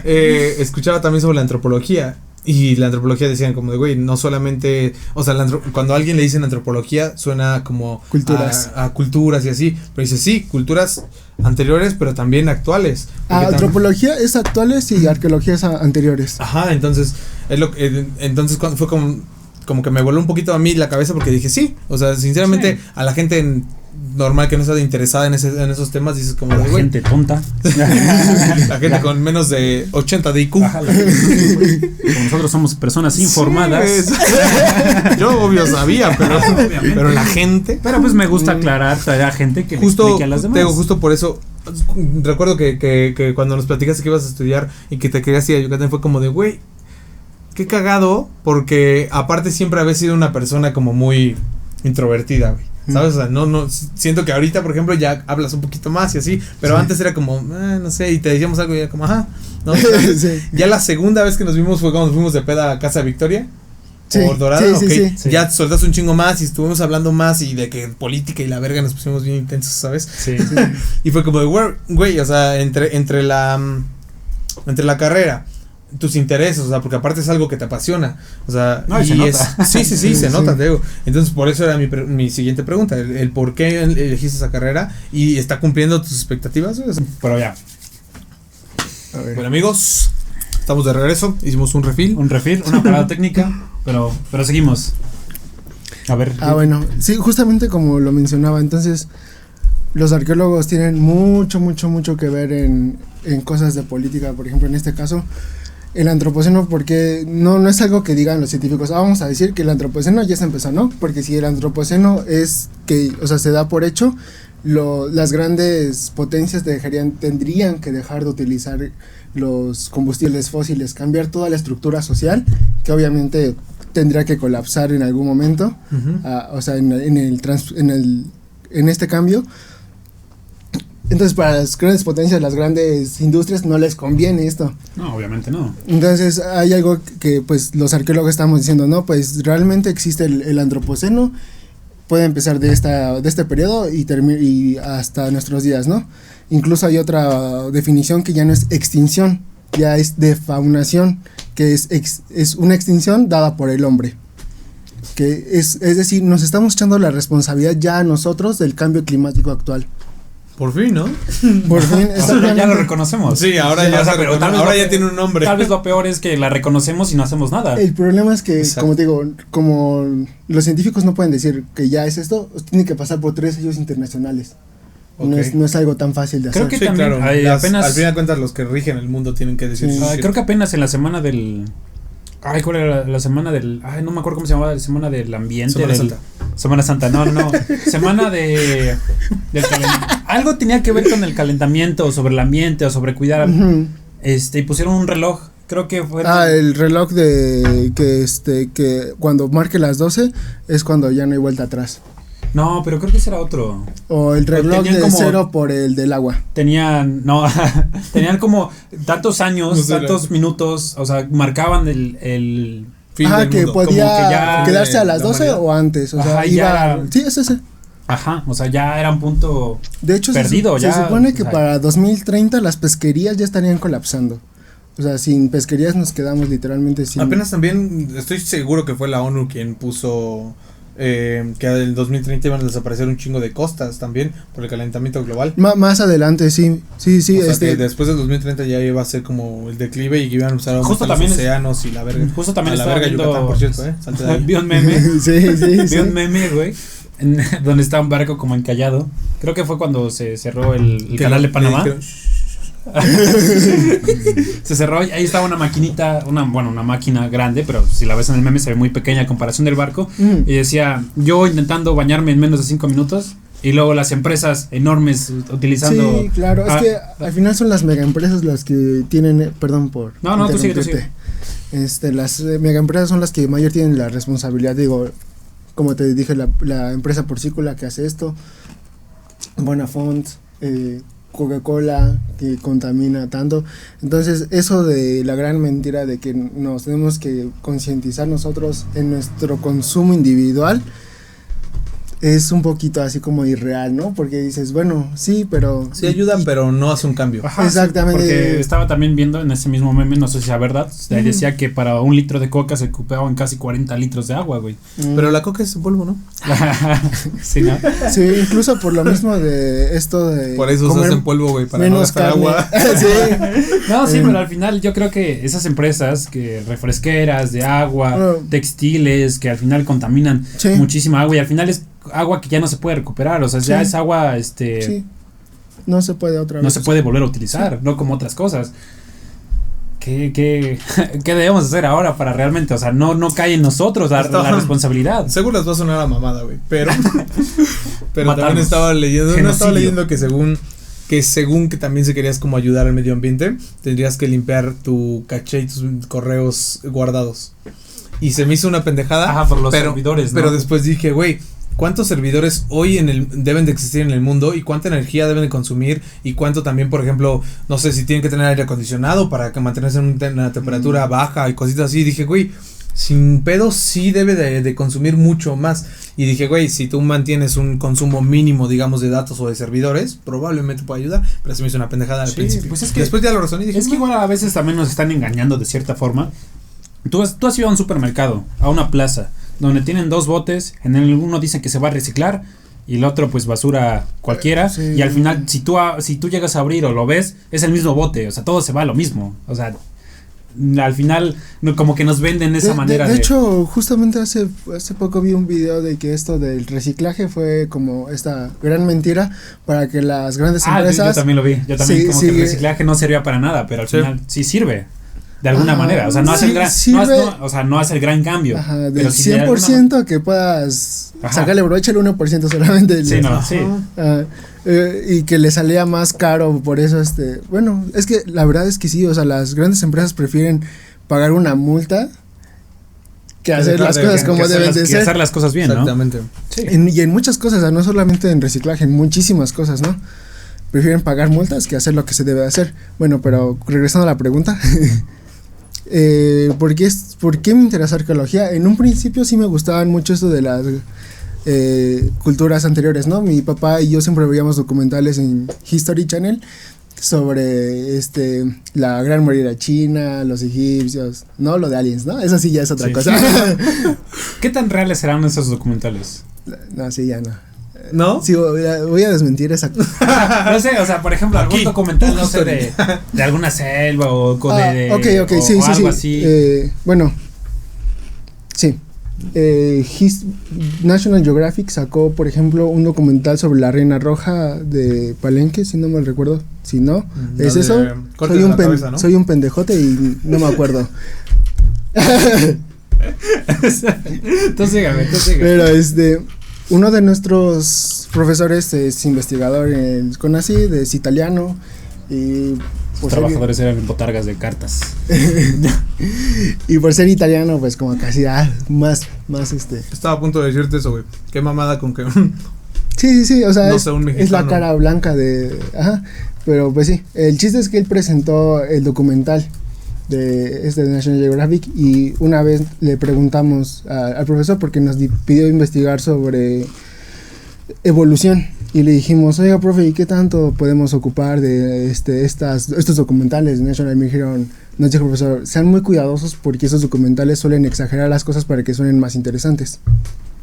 Escuchaba también sobre la antropología. Y la antropología decían como de, güey, no solamente, o sea, cuando a alguien le dicen antropología suena como culturas a culturas y así, pero dice sí, culturas anteriores, pero también actuales. Antropología es actuales y arqueología es anteriores. Ajá, entonces entonces cuando fue como que me voló un poquito a mí la cabeza porque dije sí, o sea, sinceramente sí. A la gente normal que no está interesada en esos temas dices como la gente tonta, la gente con menos de 80 de IQ. Ajá, como nosotros somos personas informadas. Sí, yo obvio sabía, pero la gente. Pero pues me gusta aclarar a la gente que justo, le explique a las demás. Justo por eso recuerdo que cuando nos platicaste que ibas a estudiar y que te querías ir a Yucatán fue como de güey, qué cagado, porque aparte siempre habías sido una persona como muy introvertida, güey. ¿Sabes? O sea, no, siento que ahorita, por ejemplo, ya hablas un poquito más y así, pero sí. Antes era como, no sé, y te decíamos algo y era como, ajá, ¿no? Sí. Ya la segunda vez que nos vimos fue cuando nos fuimos de peda a Casa Victoria, sí. Por Dorada, sí, okay. Sí. Ya soltaste un chingo más y estuvimos hablando más y de que política y la verga nos pusimos bien intensos, ¿sabes? Sí. Y fue como de, güey, o sea, entre la carrera, tus intereses, o sea, porque aparte es algo que te apasiona, o sea, no, y se nota. Sí, se nota, te digo. Entonces, por eso era mi siguiente pregunta, el por qué elegiste esa carrera y está cumpliendo tus expectativas, güey. Pero ya. Bueno, amigos, estamos de regreso, hicimos un refill, una parada técnica, pero seguimos. A ver. Bueno, sí, justamente como lo mencionaba, entonces los arqueólogos tienen mucho que ver en cosas de política, por ejemplo, en este caso el antropoceno, porque no es algo que digan los científicos, vamos a decir que el antropoceno ya se empezó, ¿no? Porque si el antropoceno es que, o sea, se da por hecho, las grandes potencias tendrían que dejar de utilizar los combustibles fósiles, cambiar toda la estructura social, que obviamente tendría que colapsar en algún momento, o sea, en este cambio. Entonces, para las grandes potencias, las grandes industrias, no les conviene esto. No, obviamente no. Entonces, hay algo que, pues, los arqueólogos estamos diciendo, no, pues, realmente existe el antropoceno, puede empezar de este periodo y hasta nuestros días, ¿no? Incluso hay otra definición que ya no es extinción, ya es defaunación, que es una extinción dada por el hombre. Que es decir, nos estamos echando la responsabilidad ya a nosotros del cambio climático actual. Por fin, ¿no? Por fin, ya lo reconocemos. Sí, ahora ya tiene un nombre. Tal vez lo peor es que la reconocemos y no hacemos nada. El problema es que, como te digo, como los científicos no pueden decir que ya es esto, tiene que pasar por 3 sellos internacionales. Okay. No es algo tan fácil de hacer. Creo que también claro, apenas al final de cuentas los que rigen el mundo tienen que decir. Sí. creo que apenas en la semana del ¿cuál era la semana del? No me acuerdo cómo se llamaba, la semana del ambiente. Semana Santa, no. Semana del algo tenía que ver con el calentamiento, o sobre el ambiente, o sobre cuidar. Y pusieron un reloj, creo que fue. El reloj de que cuando marque las 12 es cuando ya no hay vuelta atrás. No, pero creo que ese era otro. O el reloj de como, 0 por el del agua. Tenían como tantos años, tantos minutos, o sea, marcaban el fin del que mundo. podía quedarse a las 12 o antes, o sea, iba. Sí, es ese. Ajá, o sea, ya era un punto de hecho, perdido. Se supone que para 2030 las pesquerías ya estarían colapsando. O sea, sin pesquerías nos quedamos literalmente sin. Apenas también estoy seguro que fue la ONU quien puso que en el 2030 iban a desaparecer un chingo de costas también por el calentamiento global. Más adelante, sí. O sea, que después del 2030 ya iba a ser como el declive y que iban a usar justo los océanos y la verga. Justo también la verga Yucatán, por cierto, Vi un meme. Vi un meme, güey. Donde está un barco como encallado. Creo que fue cuando se cerró el canal de Panamá. Se cerró y ahí estaba una maquinita, una máquina grande, pero si la ves en el meme se ve muy pequeña a comparación del barco. Y decía, yo intentando bañarme en menos de 5 minutos. Y luego las empresas enormes utilizando. Sí, claro, es que al final son las megaempresas las que tienen, perdón por. No, tú sigue. Las megaempresas son las que mayor tienen la responsabilidad, digo, como te dije, la empresa porcícola que hace esto, Bonafont, Coca-Cola, que contamina tanto. Entonces, eso de la gran mentira de que nos tenemos que concientizar nosotros en nuestro consumo individual es un poquito así como irreal, ¿no? Porque dices, bueno, sí, pero. Sí ayudan, pero no hace un cambio. Ajá, exactamente. Sí, porque estaba también viendo en ese mismo meme, no sé si sea verdad, decía que para 1 litro de coca se ocupaban casi 40 litros de agua, güey. Pero la coca es en polvo, ¿no? Sí, ¿no? Sí, incluso por lo mismo de esto de. Por eso se hace en polvo, güey, para no gastar agua. Sí. No, sí, pero al final yo creo que esas empresas que refresqueras de agua, textiles, que al final contaminan muchísima agua y al final es agua que ya no se puede recuperar, o sea, ya es agua, sí. No se puede otra vez. No se puede volver a utilizar, no como otras cosas. ¿Qué debemos hacer ahora para realmente, o sea, no cae en nosotros la responsabilidad? Seguro les va a sonar a mamada, güey, pero también estaba leyendo que según que también si querías como ayudar al medio ambiente, tendrías que limpiar tu caché y tus correos guardados. Y se me hizo una pendejada. Ajá, por los servidores, ¿no? Pero después dije, güey, ¿cuántos servidores hoy deben de existir en el mundo? ¿Y cuánta energía deben de consumir? ¿Y cuánto también, por ejemplo, no sé, si tienen que tener aire acondicionado para que mantenerse en una temperatura baja y cositas así? Y dije, güey, sin pedo sí debe de consumir mucho más. Y dije, güey, si tú mantienes un consumo mínimo, digamos, de datos o de servidores, probablemente pueda ayudar. Pero se me hizo una pendejada al principio. Pues es que después ya lo razoné y dije, es que igual a veces también nos están engañando de cierta forma. Tú has ido a un supermercado, a una plaza, donde tienen 2 botes, en el uno dicen que se va a reciclar y el otro pues basura cualquiera, y al final si tú llegas a abrir o lo ves, es el mismo bote, o sea, todo se va a lo mismo, o sea, al final como que nos venden esa manera de hecho, justamente hace poco vi un video de que esto del reciclaje fue como esta gran mentira para que las grandes empresas. Yo también lo vi, que el reciclaje no servía para nada, pero al final sí sirve. De alguna manera, o sea, no hace el gran cambio. Ajá, del pero 100% que puedas sacarle broche, el 1% solamente. Y que le salía más caro, por eso bueno, es que la verdad es que sí, o sea, las grandes empresas prefieren pagar una multa que hacer las cosas como deben de ser. Que hacer las cosas bien, exactamente. ¿no? Sí. Y en muchas cosas, o sea, no solamente en reciclaje, en muchísimas cosas, ¿no? Prefieren pagar multas que hacer lo que se debe hacer. Bueno, pero regresando a la pregunta. ¿Por qué me interesa arqueología? En un principio sí me gustaban mucho esto de las culturas anteriores, ¿no? Mi papá y yo siempre veíamos documentales en History Channel sobre la Gran Muralla China, los egipcios, no lo de aliens, ¿no? Eso sí ya es otra cosa. ¿Qué tan reales serán esos documentales? No, sí, ya no. ¿No? Sí, voy a desmentir esa. No sé, o sea, por ejemplo, algún documental, no sé, de alguna selva o okay, o sí, algo sí. así. Bueno, sí. National Geographic sacó, por ejemplo, un documental sobre la reina roja de Palenque, si no me recuerdo. Si no, ¿es eso? Soy un pendejote y no me acuerdo. Entonces sígame. Pero uno de nuestros profesores es investigador en CONACYT, es italiano y los trabajadores eran botargas de cartas. Y por ser italiano, pues como casi más Estaba a punto de decirte eso, güey. Qué mamada con que Sí, o sea, no es la cara blanca de pero pues sí, el chiste es que él presentó el documental de National Geographic y una vez le preguntamos al profesor porque nos pidió investigar sobre evolución y le dijimos, oiga, profe, ¿y qué tanto podemos ocupar de estos documentales? National me dijeron, nos dijo el profesor, sean muy cuidadosos porque esos documentales suelen exagerar las cosas para que suenen más interesantes.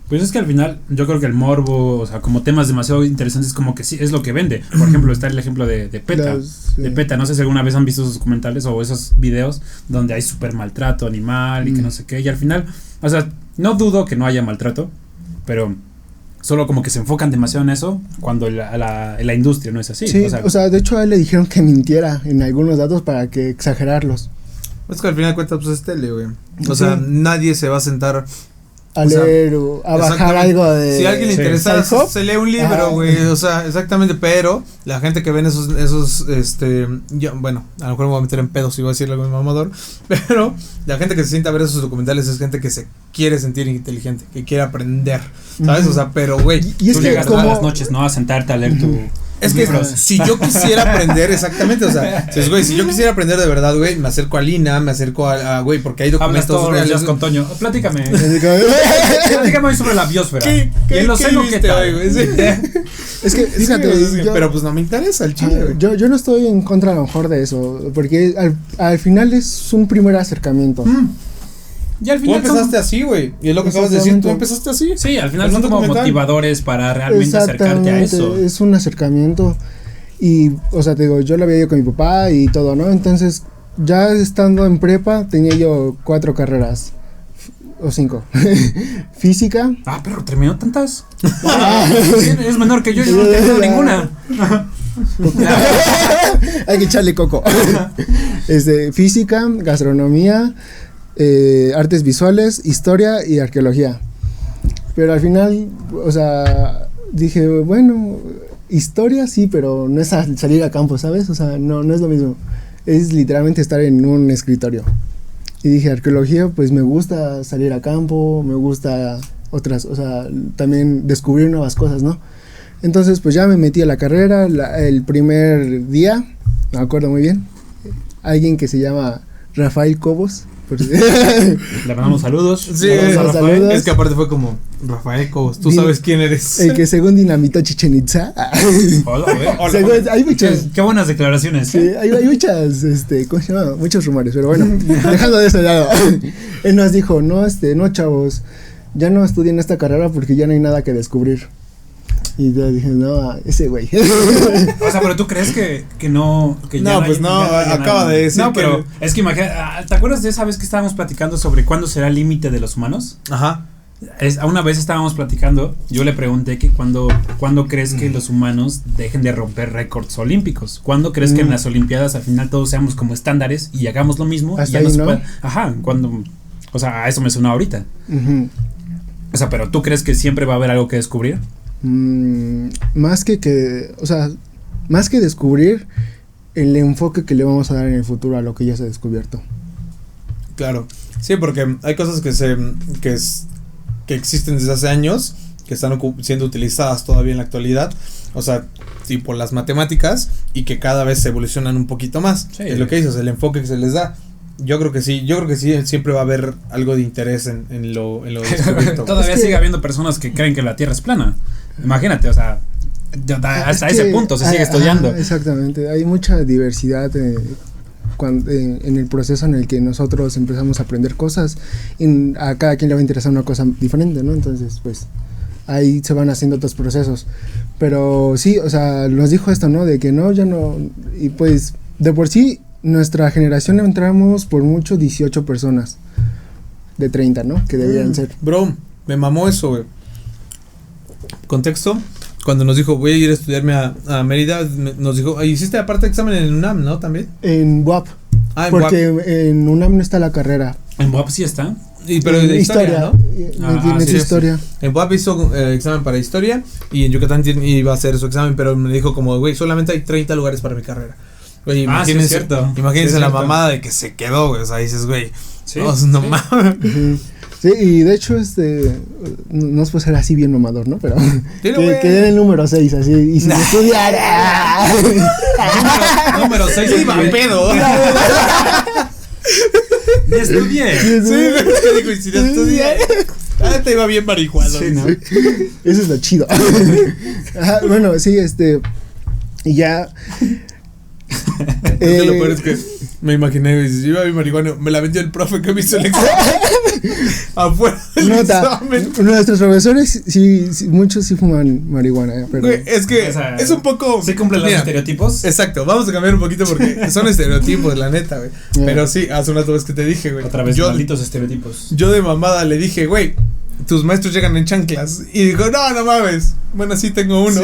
Pues es que al final yo creo que el morbo, o sea, como temas demasiado interesantes como que sí, es lo que vende. Por ejemplo, está el ejemplo de PETA. De PETA, no sé si alguna vez han visto esos documentales o esos videos donde hay súper maltrato animal y que no sé qué. Y al final, o sea, no dudo que no haya maltrato, pero solo como que se enfocan demasiado en eso cuando la industria no es así. Sí, o sea, de hecho a él le dijeron que mintiera en algunos datos para que exagerarlos. Es que al final de cuentas pues es tele, güey. O sea, nadie se va a sentar a leer o a bajar algo de... Si a alguien le interesa, se lee un libro, güey, o sea, exactamente, pero la gente que ven esos yo, bueno, a lo mejor me voy a meter en pedos si voy a decirle algo mamador, pero la gente que se sienta a ver esos documentales es gente que se quiere sentir inteligente, que quiere aprender, ¿sabes? O sea, pero, güey, y es tú que llegas todas las noches, ¿no? A sentarte a leer tu... Es que si yo quisiera aprender, exactamente, o sea, güey, si yo quisiera aprender de verdad, güey, me acerco a Lina, me acerco a güey, porque hay documentos reales. Con Toño, platícame hoy sobre la biosfera. ¿Qué tal, güey? Sí. Es que, fíjate, pero pues no me interesa el chile, güey. Yo no estoy en contra a lo mejor de eso, porque al final es un primer acercamiento. Y al final tú empezaste así, güey. Y es lo que acabas de decir, tú empezaste así. Sí, al final son como motivadores para realmente acercarte a eso. Es un acercamiento. Y, o sea, te digo, yo lo había ido con mi papá y todo, ¿no? Entonces, ya estando en prepa, tenía yo 4 carreras. O 5. Física. Pero terminó tantas. Es menor que yo no terminó ninguna. Hay que echarle coco. Física, gastronomía, artes visuales, historia y arqueología. Pero al final, o sea, dije, bueno, historia sí, pero no es salir a campo, ¿sabes? O sea, no es lo mismo. Es literalmente estar en un escritorio. Y dije, arqueología, pues me gusta salir a campo, me gusta otras, o sea, también descubrir nuevas cosas, ¿no? Entonces, pues ya me metí a la carrera, el primer día, me acuerdo muy bien, alguien que se llama Rafael Cobos. Le mandamos saludos. Sí, saludos. Es que aparte fue como Rafael Cobos, tú sabes quién eres. El que según dinamitó Chichén Itzá. Hola. Hay muchas. Qué buenas declaraciones. Sí, hay muchas, ¿cómo se llama? Muchos rumores, pero bueno, dejando de ese lado. Él nos dijo, no, chavos, ya no estudien esta carrera porque ya no hay nada que descubrir. Y yo dije, no, ese güey. O sea, pero tú crees que no. Que no, pues no, acaba de decir. No, pero es que imagina, ¿te acuerdas de esa vez que estábamos platicando sobre cuándo será el límite de los humanos? Ajá. Una vez estábamos platicando, yo le pregunté que cuándo crees que los humanos dejen de romper récords olímpicos. ¿Cuándo crees que en las olimpiadas al final todos seamos como estándares y hagamos lo mismo? Hasta y ya ahí, ¿no? Ajá, cuando. O sea, a eso me suena ahorita. O sea, pero ¿tú crees que siempre va a haber algo que descubrir? Más que descubrir, el enfoque que le vamos a dar en el futuro a lo que ya se ha descubierto. Claro, sí, porque hay cosas que existen desde hace años, que están siendo utilizadas todavía en la actualidad, o sea, tipo las matemáticas, y que cada vez se evolucionan un poquito más. Sí. Es lo que dices, el enfoque que se les da. Yo creo que sí, siempre va a haber algo de interés en lo descubierto. Todavía sigue habiendo personas que creen que la Tierra es plana. Imagínate, o sea, hasta ese punto se sigue estudiando. Exactamente, hay mucha diversidad en el proceso en el que nosotros empezamos a aprender cosas, y a cada quien le va a interesar una cosa diferente, ¿no? Entonces, pues, ahí se van haciendo otros procesos. Pero sí, o sea, nos dijo esto, ¿no? De que no, ya no, y pues, de por sí, nuestra generación entramos por mucho 18 personas. de 30, ¿no? Que deberían ser. Bro, me mamó eso, güey. Contexto, cuando nos dijo, voy a ir a estudiarme a Mérida, nos dijo, hiciste aparte examen en UNAM, ¿no? También. En UAP. En porque UAP. en UNAM no está la carrera. En WAP sí está. Pero de historia, ¿no? Sí, historia. En UAP hizo examen para historia y en Yucatán iba a hacer su examen, pero me dijo como, güey, solamente hay 30 lugares para mi carrera. Güey, sí, es cierto. Imagínense Sí, la cierto. mamada de que se quedó, güey. O sea, dices, güey, Sí, no mames. Sí, y de hecho, no es por ser así bien mamador, ¿no? Pero Dilo, que den el número 6, así, y sin estudiar. Número 6 iba pedo. Ni estudié. Sí, es que digo, y si no estudié. Te iba bien marihuano. Sí, ¿no? Eso es lo chido. Ajá, bueno, sí, y ya. Lo peor es que me imaginé, güey, si yo iba bien marihuano, me la vendió el profe que me hizo el examen. Afuera del examen. Nuestros profesores, sí, muchos sí fuman marihuana, pero. Güey, es que O sea, es un poco. ¿Sí cumplen los Mira, estereotipos? Exacto, vamos a cambiar un poquito porque son estereotipos, la neta, güey. Pero sí, hace una vez que te dije, güey. Otra vez, yo, malditos estereotipos. yo de mamada le dije, güey, tus maestros llegan en chanclas. Y dijo, no mames. Bueno, sí tengo uno.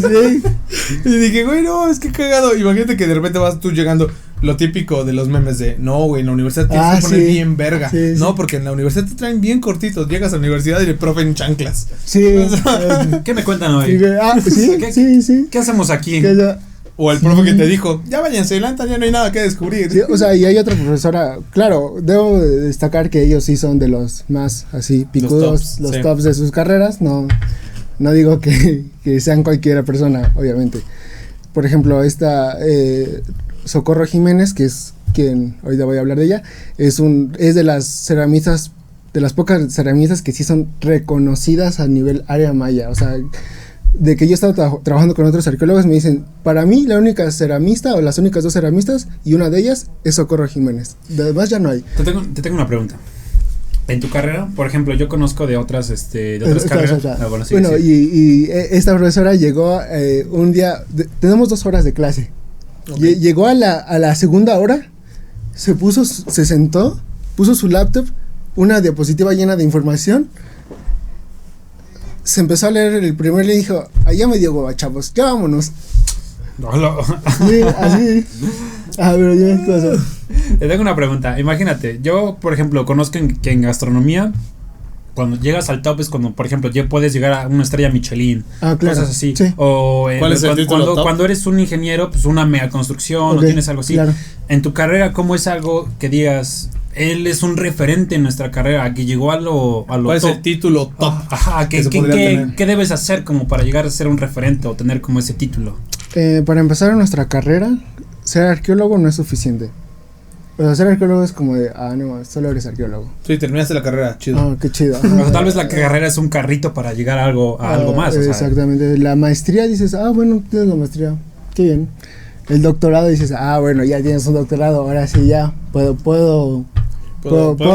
Sí. Y dije, güey, no, es que cagado. Imagínate que de repente vas tú llegando, lo típico de los memes de, no, güey, en la universidad tienes que poner bien verga. Sí, no, sí. porque en la universidad te traen bien cortitos. Llegas a la universidad y el profe en chanclas. Sí. ¿Qué me cuentan hoy? Sí. ¿Qué hacemos aquí? O el profe que te dijo, ya váyanse, la neta, ya no hay nada que descubrir. Sí, o sea, y hay otra profesora, claro, debo de destacar que ellos sí son de los más así picudos, los tops de sus carreras, no digo que sean cualquier persona, obviamente. Por ejemplo, esta Socorro Jiménez, que es quien ahorita voy a hablar de ella, es de las ceramistas, de las pocas ceramistas que sí son reconocidas a nivel área maya, o sea, de que yo he estado trabajando con otros arqueólogos, me dicen, para mí la única ceramista o las únicas 2 ceramistas y una de ellas es Socorro Jiménez. De demás ya no hay. Te tengo una pregunta. En tu carrera, por ejemplo, yo conozco de otras carreras. Bueno, y esta profesora llegó un día, tenemos 2 horas de clase. Okay. Llegó a la segunda hora, se sentó, puso su laptop, una diapositiva llena de información. Se empezó a leer el primer y dijo, allá me dio hueva, chavos, ya vámonos. Hola. Sí, así. Pero yo ¿qué pasó? Te tengo una pregunta. Imagínate, yo, por ejemplo, conozco que en gastronomía, cuando llegas al top es cuando, por ejemplo, ya puedes llegar a una estrella Michelin. Claro. Cosas así. Sí. O ¿Cuál es el título top? Cuando eres un ingeniero, pues una mega construcción, Okay, o tienes algo así. Claro. En tu carrera, ¿cómo es algo que digas, él es un referente en nuestra carrera, que llegó a lo ¿Cuál top? es el título top? Ajá, ¿qué debes hacer como para llegar a ser un referente o tener como ese título? Para empezar en nuestra carrera, ser arqueólogo no es suficiente. O sea, ser arqueólogo es como de, no, solo eres arqueólogo. Sí, terminaste la carrera, chido. Qué chido. O sea, tal vez la carrera es un carrito para llegar a algo más. O sea. Exactamente. La maestría dices, bueno, tienes la maestría, qué bien. El doctorado dices, bueno, ya tienes un doctorado, ahora sí ya puedo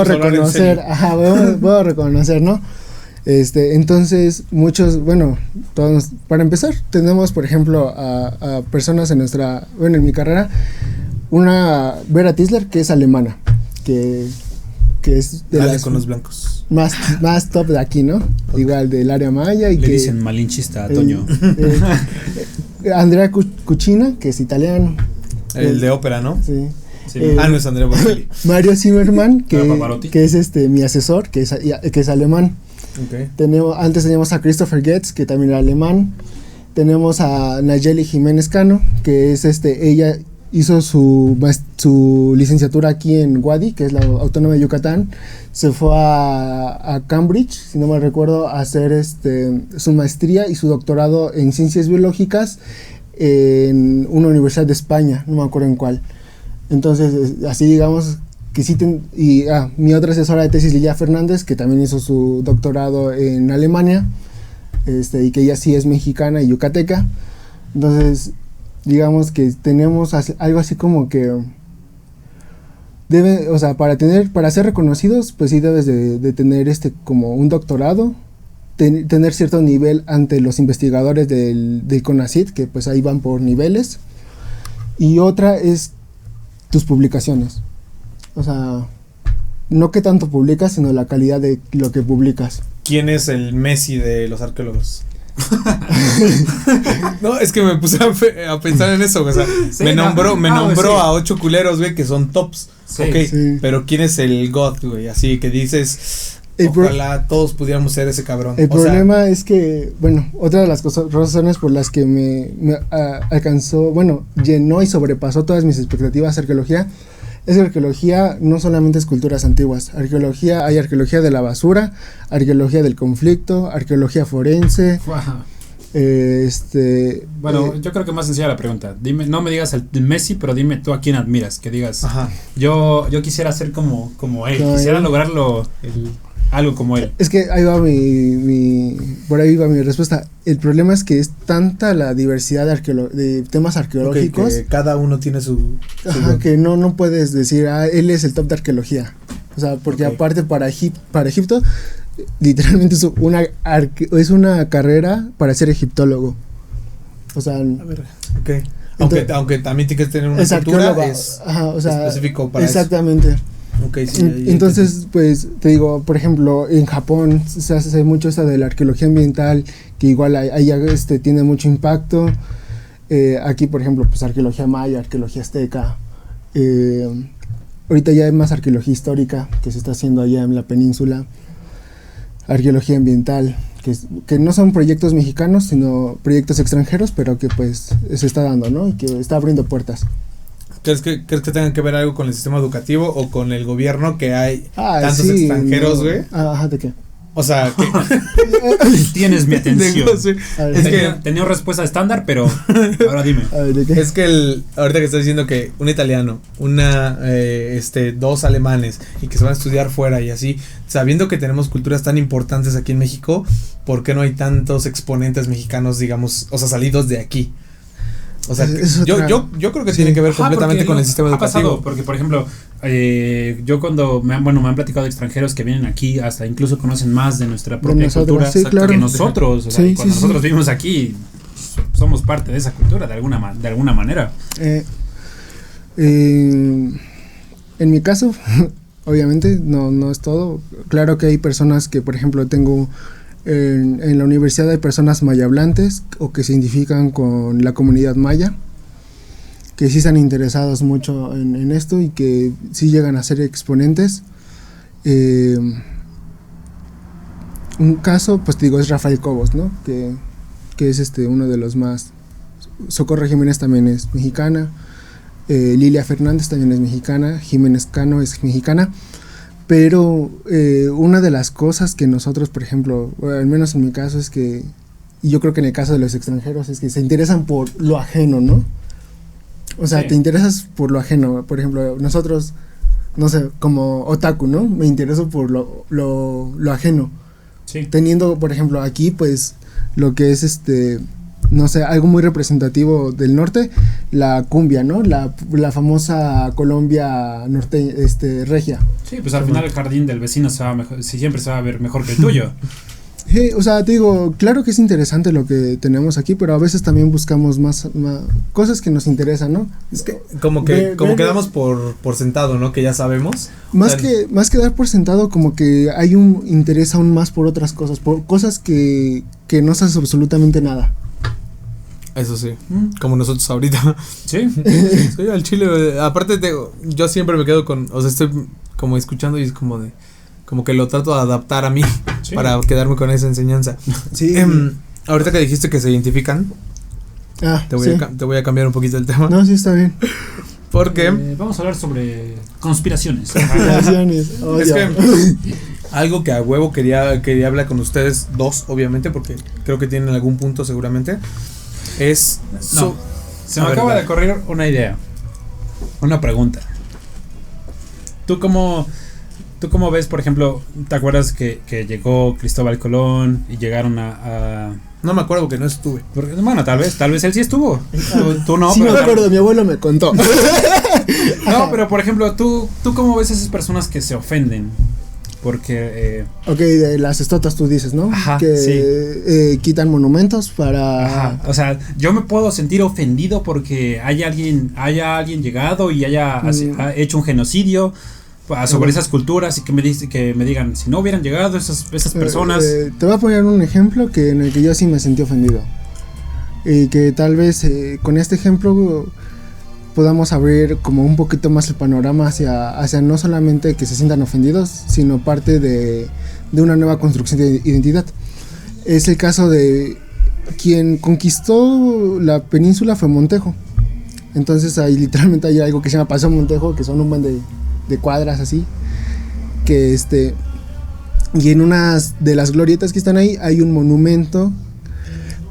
reconocer, puedo reconocer, ¿no? Entonces, muchos, todos, para empezar, tenemos, por ejemplo, a personas en mi carrera, una Vera Tisler, que es alemana, que es de Dale las con los blancos. más top de aquí, ¿no? Okay. Igual del área maya. Y le dicen malinchista a Toño. Andrea Cucina, que es italiano. El de ópera, ¿no? Sí. No es Andrea Bocelli. Mario Zimmerman, que es mi asesor, que es alemán. Okay. Antes teníamos a Christopher Goetz, que también era alemán. Tenemos a Nayeli Jiménez Cano, que es ella hizo su licenciatura aquí en Wadi, que es la Autónoma de Yucatán. Se fue a Cambridge, si no me recuerdo, a hacer su maestría y su doctorado en ciencias biológicas en una universidad de España, no me acuerdo en cuál. Entonces, así digamos que sí. Mi otra asesora de tesis, Lilia Fernández, que también hizo su doctorado en Alemania, y que ella sí es mexicana y yucateca. Entonces, digamos que tenemos algo así como que para ser reconocidos, pues sí debes de tener como un doctorado, tener cierto nivel ante los investigadores del CONACYT, que pues ahí van por niveles, y otra es tus publicaciones. O sea, no qué tanto publicas, sino la calidad de lo que publicas. ¿Quién es el Messi de los arqueólogos? No, es que me puse a pensar en eso, o sea, sí, me nombró sí. A 8 culeros, güey, que son tops. Sí, ok, sí. Pero ¿quién es el God, güey? Así que dices, ojalá todos pudiéramos ser ese cabrón. El problema es que, bueno, otra de las razones por las que me alcanzó, bueno, llenó y sobrepasó todas mis expectativas arqueología, es que arqueología no solamente es culturas antiguas, hay arqueología de la basura, arqueología del conflicto, arqueología forense. Wow. Bueno, yo creo que más sencilla la pregunta. Dime, no me digas el Messi, pero dime tú a quién admiras, que digas, ajá. Yo quisiera ser como él, quisiera lograrlo algo como él. Es que ahí va por ahí va mi respuesta. El problema es que es tanta la diversidad de temas arqueológicos. Okay, que cada uno tiene su ajá, que no puedes decir, él es el top de arqueología. O sea, porque aparte para Egipto, literalmente es una carrera para ser egiptólogo. O sea, a ver, okay. Aunque también tienes que tener una cultura específico para exactamente. Eso. Okay, sí, entonces, pues, te digo, por ejemplo, en Japón se hace mucho esa de la arqueología ambiental, que igual ahí tiene mucho impacto. Aquí, por ejemplo, pues arqueología maya, arqueología azteca. Ahorita ya hay más arqueología histórica que se está haciendo allá en la península. Arqueología ambiental, que no son proyectos mexicanos, sino proyectos extranjeros, pero que pues se está dando, ¿no? Y que está abriendo puertas. ¿Crees que tengan que ver algo con el sistema educativo o con el gobierno que hay tantos extranjeros, güey? Ajá, ¿de qué? O sea, que tienes mi atención. Es que tenía respuesta estándar, pero ahora dime. ¿De qué? Es que ahorita que estás diciendo que un italiano, dos alemanes y que se van a estudiar fuera y así, sabiendo que tenemos culturas tan importantes aquí en México, ¿por qué no hay tantos exponentes mexicanos, digamos, o sea, salidos de aquí? O sea, yo creo que tiene que ver completamente con el sistema educativo. Ha pasado, porque por ejemplo, yo cuando me han platicado de extranjeros que vienen aquí, hasta incluso conocen más de nuestra propia cultura que nosotros. O sea, cuando nosotros vivimos aquí, somos parte de esa cultura de alguna manera. En mi caso, obviamente no es todo. Claro que hay personas que, por ejemplo, tengo en la universidad hay personas maya hablantes o que se identifican con la comunidad maya, que sí están interesados mucho en esto y que sí llegan a ser exponentes. Un caso, pues digo, es Rafael Cobos, ¿no? Que es uno de los más. Socorro Jiménez también es mexicana, Lilia Fernández también es mexicana, Jiménez Cano es mexicana. Pero una de las cosas que nosotros, por ejemplo, al menos en mi caso, es que, y yo creo que en el caso de los extranjeros, es que se interesan por lo ajeno, ¿no? O sea, te interesas por lo ajeno. Por ejemplo, nosotros, no sé, como otaku, ¿no? Me intereso por lo ajeno. Sí. Teniendo, por ejemplo, aquí, pues, lo que es no sé, algo muy representativo del norte, la cumbia, ¿no? La famosa Colombia norte, regia. Sí, pues al final el jardín del vecino siempre se va a ver mejor que el tuyo. Sí, o sea, te digo, claro que es interesante lo que tenemos aquí, pero a veces también buscamos más cosas que nos interesan, ¿no? Es que como que damos por sentado, ¿no? Que ya sabemos. Más que dar por sentado, como que hay un interés aún más por otras cosas, por cosas que no sabes absolutamente nada. Eso sí, como nosotros ahorita. Sí. Soy al chile. Aparte, yo siempre me quedo o sea, estoy como escuchando y es como que lo trato de adaptar a mí para quedarme con esa enseñanza. Sí. Ahorita que dijiste que se identifican, te voy a cambiar un poquito el tema. No, sí está bien. Porque vamos a hablar sobre conspiraciones. Es que algo que a huevo quería hablar con ustedes dos, obviamente, porque creo que tienen algún punto seguramente. Se me acaba de ocurrir una idea, una pregunta. ¿Tú cómo ves, por ejemplo, te acuerdas que llegó Cristóbal Colón y llegaron a No me acuerdo porque no estuve. Bueno, tal vez él sí estuvo. Tú no. Sí, pero me acuerdo, mi abuelo me contó. No, pero por ejemplo, ¿tú cómo ves a esas personas que se ofenden? Porque ok, de las estatuas tú dices, ¿no? Ajá, que sí. Quitan monumentos para. Ajá, o sea, yo me puedo sentir ofendido porque haya alguien llegado y haya hecho un genocidio, sobre esas culturas y que me digan, si no hubieran llegado esas personas. Te voy a poner un ejemplo en el que yo sí me sentí ofendido. Y que tal vez con este ejemplo podamos abrir como un poquito más el panorama hacia no solamente que se sientan ofendidos, sino parte de una nueva construcción de identidad. Es el caso de quien conquistó la península fue Montejo. Entonces ahí literalmente hay algo que se llama Paso Montejo, que son un buen de cuadras así, que y en unas de las glorietas que están ahí hay un monumento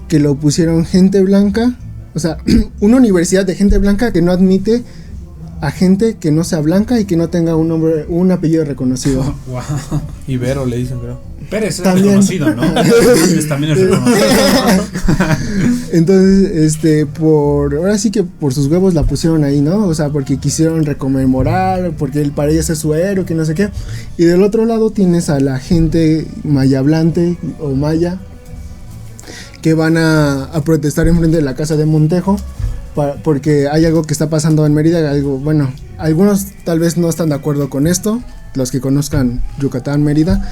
que lo pusieron gente blanca, o sea, una universidad de gente blanca que no admite a gente que no sea blanca y que no tenga un nombre, un apellido reconocido. Wow. Ibero le dicen, creo. Pérez es reconocido, ¿no? También es reconocido. Entonces, ahora sí que por sus huevos la pusieron ahí, ¿no? O sea, porque quisieron reconmemorar, porque para ella es su héroe, que no sé qué. Y del otro lado tienes a la gente maya hablante o maya que van a protestar enfrente de la casa de Montejo porque hay algo que está pasando en Mérida, bueno, algunos tal vez no están de acuerdo con esto, los que conozcan Yucatán, Mérida,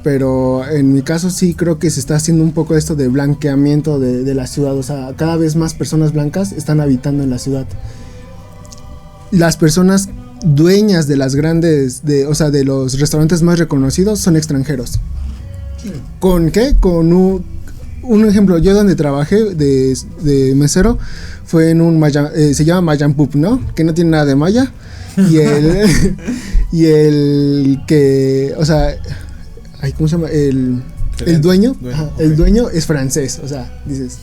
pero en mi caso sí creo que se está haciendo un poco esto de blanqueamiento de la ciudad, o sea, cada vez más personas blancas están habitando en la ciudad. Las personas dueñas de las grandes, o sea, de los restaurantes más reconocidos son extranjeros. ¿Con qué? Con un ejemplo, yo donde trabajé de mesero fue en un se llama Mayampup, ¿no? Que no tiene nada de maya. Y el que, o sea, ¿cómo se llama? El dueño, okay. El dueño es francés, o sea, dices.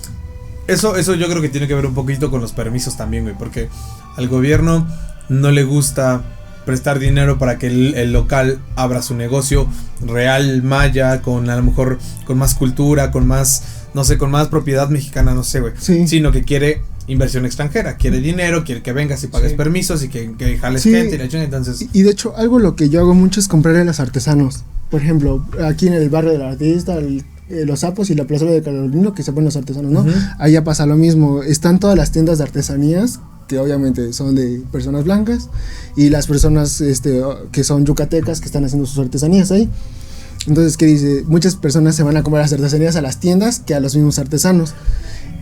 Eso yo creo que tiene que ver un poquito con los permisos también, güey, porque al gobierno no le gusta prestar dinero para que el local abra su negocio real maya, con a lo mejor con más cultura, con más, no sé, con más propiedad mexicana, no sé, güey. Sí. Sino que quiere inversión extranjera, quiere dinero, quiere que vengas y pagues permisos y que jales gente y la chinga, entonces. Y de hecho, algo lo que yo hago mucho es comprarle a los artesanos. Por ejemplo, aquí en el barrio del artista, Los Sapos y la plaza de Carolino, que se ponen los artesanos, ¿no? Allá pasa lo mismo. Están todas las tiendas de artesanías, que obviamente son de personas blancas, y las personas que son yucatecas, que están haciendo sus artesanías ahí. Entonces, ¿qué dice? Muchas personas se van a comprar las artesanías a las tiendas que a los mismos artesanos.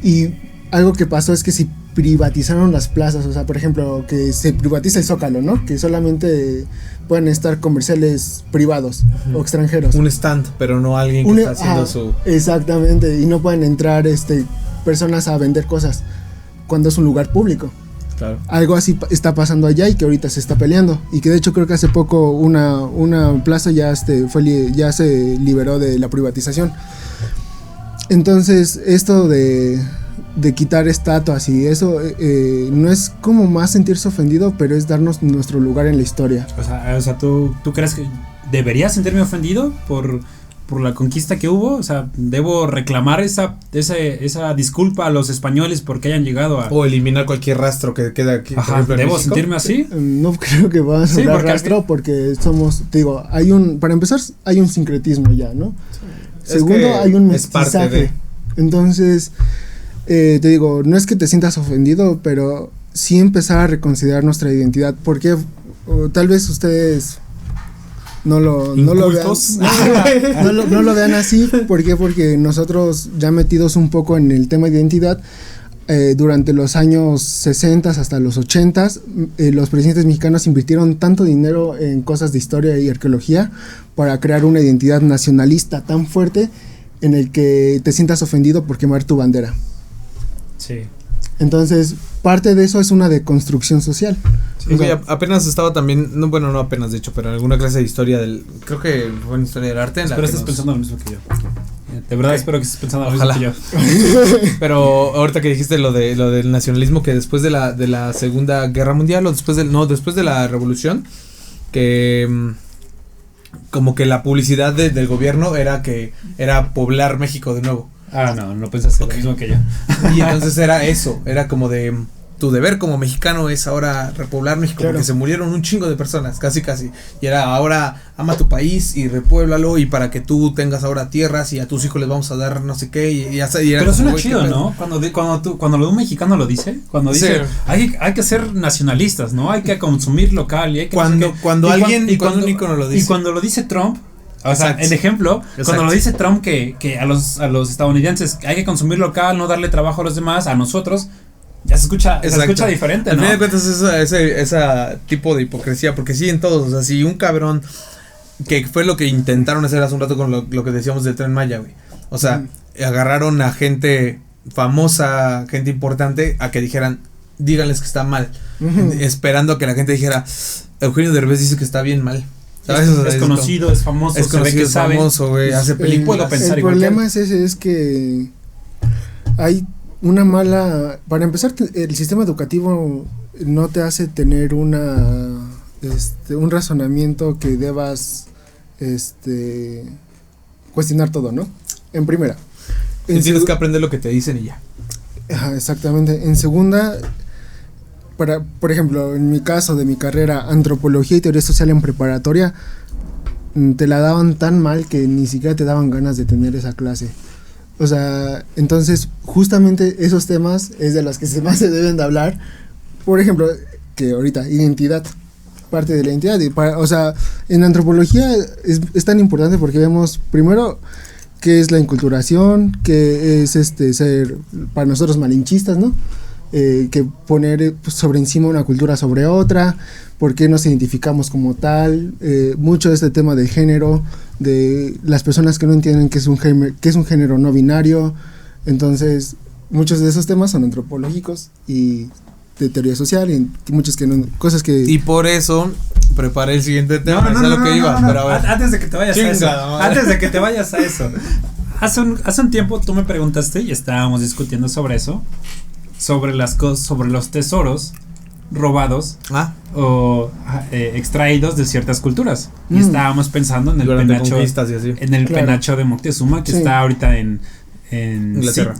Y algo que pasó es que se privatizaron las plazas, o sea, por ejemplo, que se privatiza el Zócalo, ¿no? Que solamente pueden estar comerciales privados o extranjeros. Un stand, pero no alguien que está haciendo su... Exactamente, y no pueden entrar personas a vender cosas cuando es un lugar público. Claro. Algo así está pasando allá y que ahorita se está peleando, y que de hecho creo que hace poco una plaza ya ya se liberó de la privatización. Entonces esto de quitar estatuas y eso no es como más sentirse ofendido, pero es darnos nuestro lugar en la historia. O sea, ¿tú crees que debería sentirme ofendido por la conquista que hubo? O sea, ¿debo reclamar esa disculpa a los españoles porque hayan llegado a... O eliminar cualquier rastro que queda aquí? Ajá, ¿debo sentirme así? No creo que vamos a hablar rastro porque para empezar, hay un sincretismo ya, ¿no? Sí. Segundo, hay un mestizaje. Entonces... te digo, no es que te sientas ofendido, pero sí empezar a reconsiderar nuestra identidad, porque tal vez ustedes no lo vean, no lo vean así. ¿Por qué? Porque nosotros ya metidos un poco en el tema de identidad, durante los años 60 hasta los 80, los presidentes mexicanos invirtieron tanto dinero en cosas de historia y arqueología para crear una identidad nacionalista tan fuerte en el que te sientas ofendido por quemar tu bandera. Sí. Entonces, parte de eso es una deconstrucción social. Sí, o sea, apenas estaba también, no apenas de hecho, pero en alguna clase de historia creo que fue en historia del arte. Espero estés pensando lo mismo que yo. De verdad espero que estés pensando lo mismo que yo. Pero ahorita que dijiste lo del nacionalismo, que después de la Segunda Guerra Mundial o después de la Revolución, que como que la publicidad del gobierno era poblar México de nuevo. No pensaste lo mismo que yo. Y entonces era eso, era como de tu deber como mexicano es ahora repoblar México, porque se murieron un chingo de personas, casi. Y era ahora ama tu país y repúeblalo, y para que tú tengas ahora tierras y a tus hijos les vamos a dar no sé qué. Y era pero suena chido, ¿no? Cuando un mexicano lo dice, cuando dice, hay que ser nacionalistas, ¿no? Hay que consumir local y hay que cuando alguien cuando un ícono lo dice. Y cuando lo dice Trump, o sea, el ejemplo, cuando lo dice Trump que a los estadounidenses hay que consumir local, no darle trabajo a los demás, a nosotros, ya se escucha diferente, ¿no? Al final de cuentas ese tipo de hipocresía, porque sí en todos, o sea, si un cabrón, que fue lo que intentaron hacer hace un rato con lo que decíamos del Tren Maya, güey. O sea, agarraron a gente famosa, gente importante, a que dijeran, díganles que está mal, esperando a que la gente dijera, Eugenio Derbez dice que está bien mal. ¿Sabes? Es conocido, es famoso, es conocido, es famoso, güey, hace películas. Puedo pensar el problema es ese, es que hay una mala, para empezar, el sistema educativo no te hace tener un razonamiento que debas cuestionar todo, ¿no? En primera. Tienes que aprender lo que te dicen y ya. Ajá, exactamente. En segunda, por ejemplo, en mi caso de mi carrera, antropología y teoría social en preparatoria, te la daban tan mal que ni siquiera te daban ganas de tener esa clase. O sea, entonces justamente esos temas es de los que más se deben de hablar. Por ejemplo, que ahorita, identidad, parte de la identidad. O sea, en antropología es tan importante porque vemos primero qué es la inculturación, qué es ser para nosotros malinchistas, ¿no? Que poner sobre encima una cultura sobre otra, por qué nos identificamos como tal, mucho de este tema del género, de las personas que no entienden que es un género no binario. Entonces muchos de esos temas son antropológicos y de teoría social, y muchos que no, cosas que... Y por eso preparé el siguiente tema, pero a ver. Antes de que te vayas a eso, hace un tiempo tú me preguntaste y estábamos discutiendo sobre eso, sobre los tesoros robados o extraídos de ciertas culturas. Y estábamos pensando en el penacho de Moctezuma, que está ahorita en Inglaterra.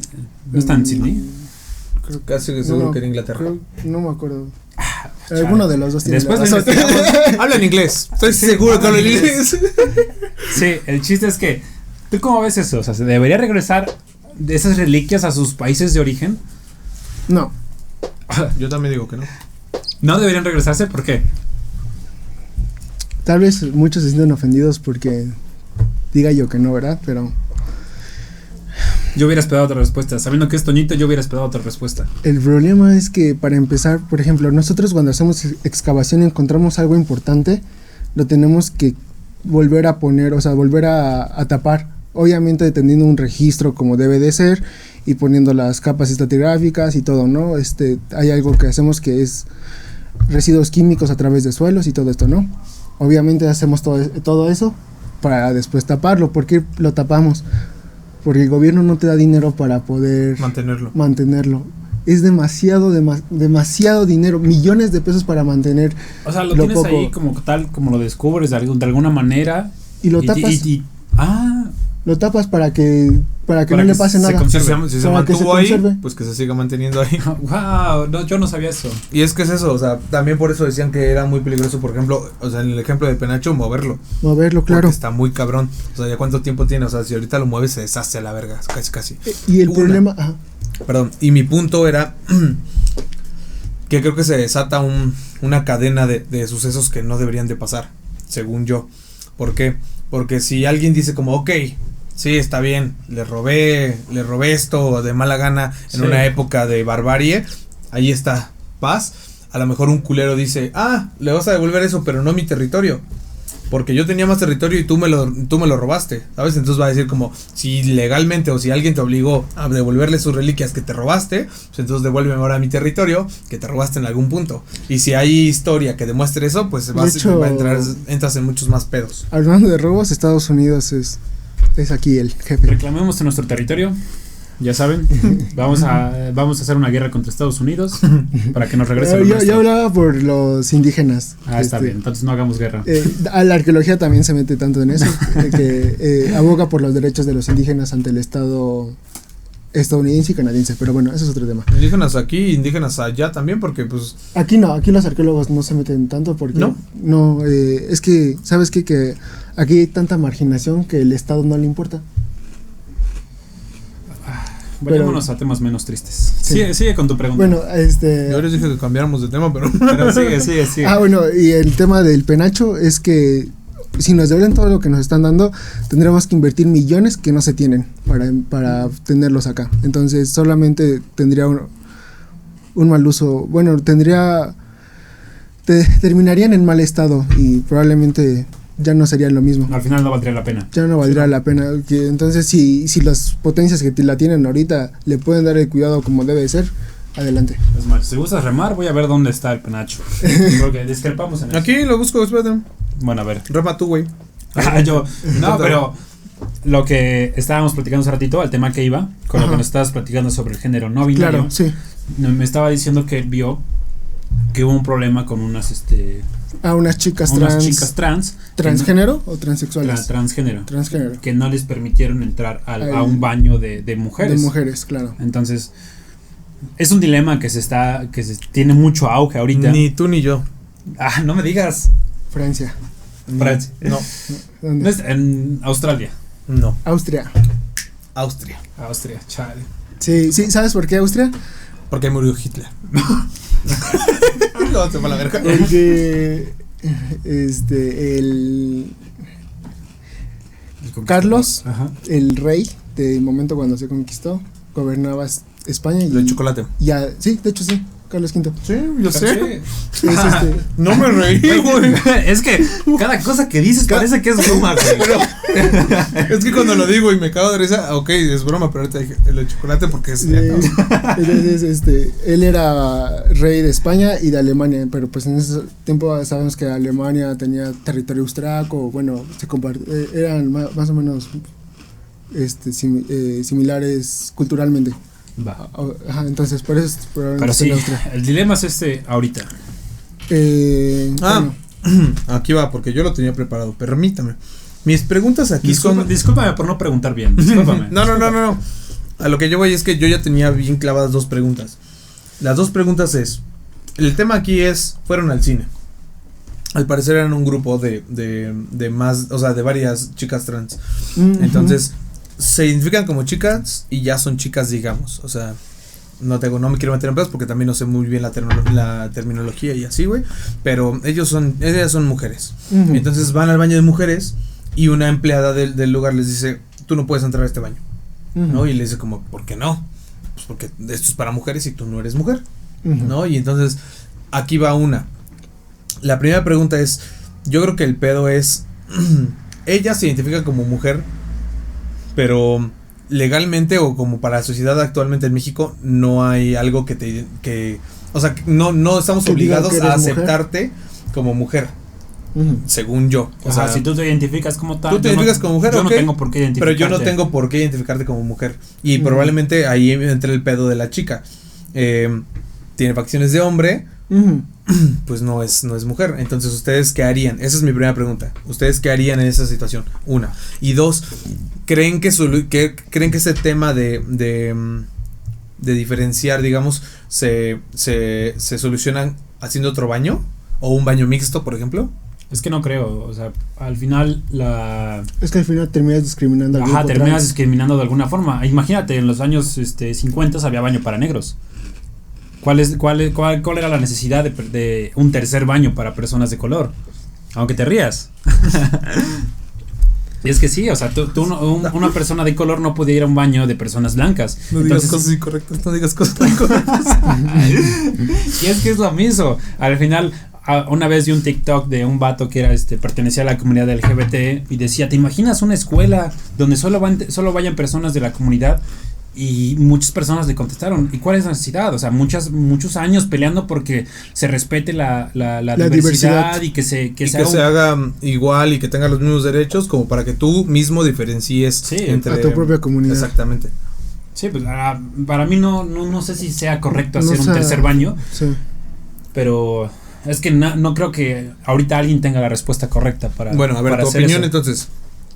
¿No está en Sydney? Creo casi seguro que en Inglaterra. No me acuerdo. Alguno de los dos tiene. Después habla en inglés. Estoy seguro que habla en inglés. Sí, el chiste es que ¿tú cómo ves eso? O sea, ¿se debería regresar de esas reliquias a sus países de origen? No. Yo también digo que no. ¿No deberían regresarse? ¿Por qué? Tal vez muchos se sienten ofendidos porque diga yo que no, ¿verdad? Pero yo hubiera esperado otra respuesta. Sabiendo que es Toñito, yo hubiera esperado otra respuesta. El problema es que, para empezar, por ejemplo, nosotros cuando hacemos excavación y encontramos algo importante, lo tenemos que volver a poner, o sea, volver a tapar. Obviamente teniendo un registro como debe de ser y poniendo las capas estratigráficas y todo, ¿no? Hay algo que hacemos que es residuos químicos a través de suelos y todo esto, ¿no? Obviamente hacemos todo eso para después taparlo. ¿Por qué lo tapamos? Porque el gobierno no te da dinero para poder mantenerlo. Es demasiado dinero, millones de pesos para mantener. O sea, lo tienes poco. Ahí como tal, como lo descubres de alguna manera. Y lo tapas. Lo tapas para que no le pase nada. Si se mantuvo ahí, pues que se siga manteniendo ahí. Wow, no, yo no sabía eso. Y es que es eso, o sea, también por eso decían que era muy peligroso, por ejemplo, o sea, en el ejemplo de penacho, moverlo, claro. Porque está muy cabrón. O sea, ¿ya cuánto tiempo tiene? O sea, si ahorita lo mueves se deshace a la verga, casi. Y el problema... Perdón, y mi punto era que creo que se desata una cadena de sucesos que no deberían de pasar, según yo. ¿Por qué? Porque si alguien dice como, ok, sí, está bien, le robé esto de mala gana en una época de barbarie, ahí está, paz. A lo mejor un culero dice, le vas a devolver eso, pero no mi territorio, porque yo tenía más territorio y tú me lo robaste, ¿sabes? Entonces va a decir como, si legalmente o si alguien te obligó a devolverle sus reliquias que te robaste, pues entonces devuélveme ahora mi territorio que te robaste en algún punto. Y si hay historia que demuestre eso, pues entras en muchos más pedos. Hablando de robos, Estados Unidos es aquí el jefe. Reclamemos en nuestro territorio. Ya saben, vamos a hacer una guerra contra Estados Unidos para que nos regresen. Yo hablaba por los indígenas. Está bien, entonces no hagamos guerra. A la arqueología también se mete tanto en eso, que aboga por los derechos de los indígenas ante el Estado estadounidense y canadiense, pero bueno, ese es otro tema. Indígenas aquí, indígenas allá también, porque pues... Aquí no, aquí los arqueólogos no se meten tanto porque... No, es que, ¿sabes qué? Que aquí hay tanta marginación que el Estado no le importa. Vayámonos a temas menos tristes. Sí. Sigue con tu pregunta. Bueno, Yo les dije que cambiáramos de tema, pero sigue. Bueno, y el tema del penacho es que si nos devuelven todo lo que nos están dando, tendremos que invertir millones que no se tienen para tenerlos acá. Entonces, solamente tendría un mal uso. Bueno, terminarían en mal estado y probablemente ya no sería lo mismo. Al final no valdría la pena. Ya no valdría la pena. Entonces, si las potencias que la tienen ahorita le pueden dar el cuidado como debe ser, adelante. Es más, si gustas remar, voy a ver dónde está el penacho. Porque discrepamos en eso. Aquí lo busco, espérate. Bueno, a ver. Rema tú, güey. No, pero lo que estábamos platicando hace ratito, el tema que iba, con lo que nos estabas platicando sobre el género no binario. Claro, sí. Me estaba diciendo que vio que hubo un problema con unas unas chicas trans. ¿Transgénero o transexuales? Transgénero. Que no les permitieron entrar a un baño de mujeres. De mujeres, claro. Entonces, es un dilema que tiene mucho auge ahorita. Ni tú ni yo. No me digas. Francia. No. ¿Dónde? ¿No es en Australia? No. Austria, chale. Sí, ¿sabes por qué Austria? Porque murió Hitler. No, se fue a la verga. Porque Carlos, el rey del momento cuando se conquistó, gobernaba España y de chocolate. Ya, sí, de hecho sí, Carlos V. Sí, yo sé. Sí. No me reí, güey. Es que cada cosa que dices parece que es broma, güey. Es que cuando lo digo y me cago de risa, ok, es broma, pero ahorita dije el de chocolate porque es... Entonces, él era rey de España y de Alemania, pero pues en ese tiempo sabemos que Alemania tenía territorio austriaco, bueno, eran más o menos similares culturalmente. Va. Entonces por eso pero sí, el dilema es ahorita. Bueno. Aquí va, porque yo lo tenía preparado. Permítame. Mis preguntas aquí son... Discúlpame por no preguntar bien. Discúlpame. No. A lo que yo voy es que yo ya tenía bien clavadas 2 preguntas. Las 2 preguntas es... El tema aquí es... Fueron al cine. Al parecer eran un grupo de más... O sea, de varias chicas trans. Entonces... Se identifican como chicas y ya son chicas, digamos. O sea, no me quiero meter en pedos porque también no sé muy bien la terminología y así, güey. Pero ellas son mujeres. Entonces van al baño de mujeres y una empleada del lugar les dice, tú no puedes entrar a este baño. ¿No? Y le dice como, ¿por qué no? Pues porque esto es para mujeres y tú no eres mujer. ¿No? Y entonces, aquí va una. La primera pregunta es, yo creo que el pedo es, ella se identifica como mujer, pero legalmente o como para la sociedad actualmente en México no hay algo o sea, no estamos obligados a aceptarte como mujer, según yo. O sea, si tú te identificas como tal. Tú te identificas como mujer, yo no tengo por qué identificarte. Pero yo no tengo por qué identificarte como mujer. Y probablemente ahí entra el pedo de la chica. Tiene facciones de hombre, pues no es mujer. Entonces, ¿ustedes qué harían? Esa es mi primera pregunta. ¿Ustedes qué harían en esa situación? 1. Y 2, ¿creen que ese tema de diferenciar, digamos, se solucionan haciendo otro baño? ¿O un baño mixto, por ejemplo? Es que no creo, o sea, al final Es que al final terminas discriminando. Discriminando de alguna forma. Imagínate, en los años 50 había baño para negros. ¿Cuál era la necesidad de un tercer baño para personas de color? Aunque te rías. Y es que sí, o sea, una persona de color no podía ir a un baño de personas blancas. No digas cosas incorrectas, no digas cosas incorrectas. Y es que es lo mismo. Al final, una vez vi un TikTok de un vato que era pertenecía a la comunidad LGBT y decía, ¿te imaginas una escuela donde solo vayan personas de la comunidad? Y muchas personas le contestaron, ¿y cuál es la necesidad? O sea, muchos años peleando porque se respete la diversidad y que se haga igual y que tenga los mismos derechos, como para que tú mismo diferencies entre a tu propia comunidad. Exactamente. Sí, pues para mí no sé si sea correcto hacer un tercer baño. Sí. Pero es que no creo que ahorita alguien tenga la respuesta correcta para. Bueno, a ver, para tu opinión eso. Entonces,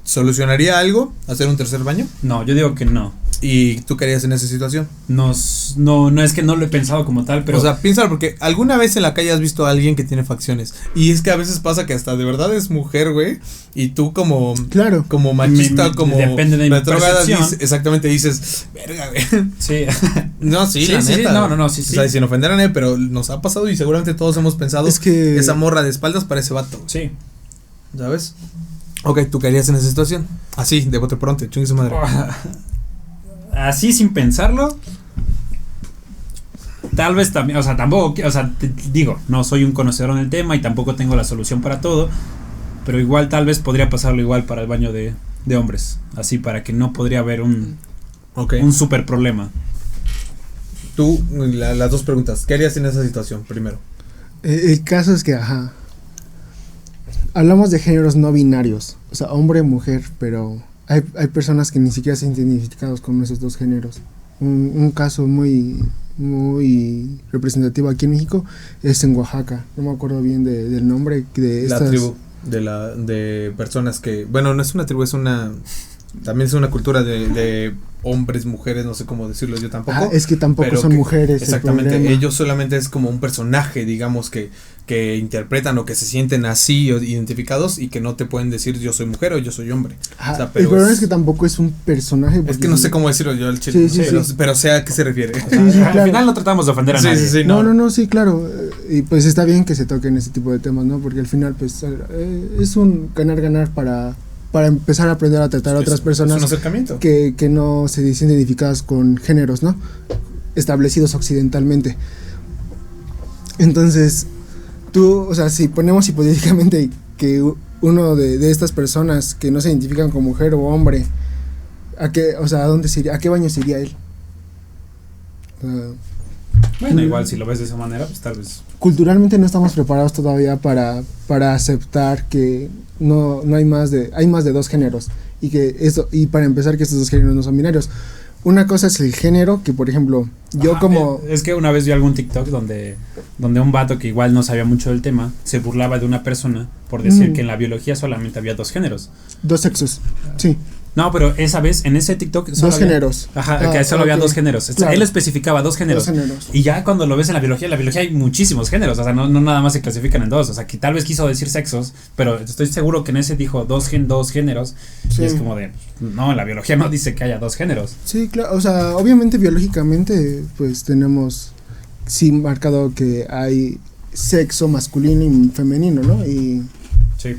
¿solucionaría algo hacer un tercer baño? No, yo digo que no. ¿Y tú qué harías en esa situación? No es que no lo he pensado como tal, pero... O sea, piénsalo, porque alguna vez en la calle has visto a alguien que tiene facciones. Y es que a veces pasa que hasta de verdad es mujer, güey. Y tú como... Claro. Como machista, como... Depende de mi percepción. Exactamente, dices, verga, güey. Sí. No, sí, Sí, la sí, neta. No, sí. O sea, sin ofender a nadie, pero nos ha pasado y seguramente todos hemos pensado... Es que... Esa morra de espaldas parece vato. Sí. ¿Sabes? Ok, ¿tú qué harías en esa situación? Así, de bote pronto, chingue su madre. Así sin pensarlo, tal vez también, o sea, tampoco, o sea, digo, no soy un conocedor en el tema y tampoco tengo la solución para todo, pero igual tal vez podría pasarlo igual para el baño de hombres, así para que no podría haber un super problema. Tú, las dos preguntas, ¿qué harías en esa situación primero? El caso es que, hablamos de géneros no binarios, o sea, hombre, mujer, pero hay personas que ni siquiera se sienten identificados con esos dos géneros. Un caso muy representativo aquí en México es en Oaxaca. No me acuerdo bien del nombre de la estas... tribu de personas que, bueno, no es una tribu, también es una cultura de hombres, mujeres, no sé cómo decirlo yo tampoco. Es que tampoco son mujeres. Exactamente, ellos solamente es como un personaje, digamos, que interpretan o que se sienten así identificados y que no te pueden decir yo soy mujer o yo soy hombre. O sea, el problema es que tampoco es un personaje. Es que no sé cómo decirlo yo al chile, pero sé a qué se refiere. O sea, al final no tratamos de ofender a nadie. Sí, no, sí, claro. Y pues está bien que se toquen ese tipo de temas, ¿no? Porque al final pues es un ganar-ganar para empezar a aprender a tratar a otras personas. Es un acercamiento. Que no se dicen identificadas con géneros, ¿no? Establecidos occidentalmente. Entonces, tú, o sea, si ponemos hipotéticamente que uno de estas personas que no se identifican como mujer o hombre, ¿a dónde se iría? ¿A qué baño se iría él? Bueno, igual si lo ves de esa manera, pues tal vez. Culturalmente no estamos preparados todavía para aceptar que hay más de dos géneros y para empezar que estos dos géneros no son binarios. Una cosa es el género, que por ejemplo, es que una vez vi algún TikTok donde un vato que igual no sabía mucho del tema se burlaba de una persona por decir que en la biología solamente había dos géneros. Dos sexos, sí. No, pero esa vez, en ese TikTok solo había géneros. Que solo había dos géneros. Claro. Él especificaba dos géneros. Y ya cuando lo ves en la biología hay muchísimos géneros. O sea, no nada más se clasifican en dos. O sea, que tal vez quiso decir sexos, pero estoy seguro que en ese dijo dos géneros. Sí. Y es como de, no, en la biología no dice que haya dos géneros. Sí, claro. O sea, obviamente biológicamente, pues tenemos sí marcado que hay sexo masculino y femenino, ¿no? Y sí.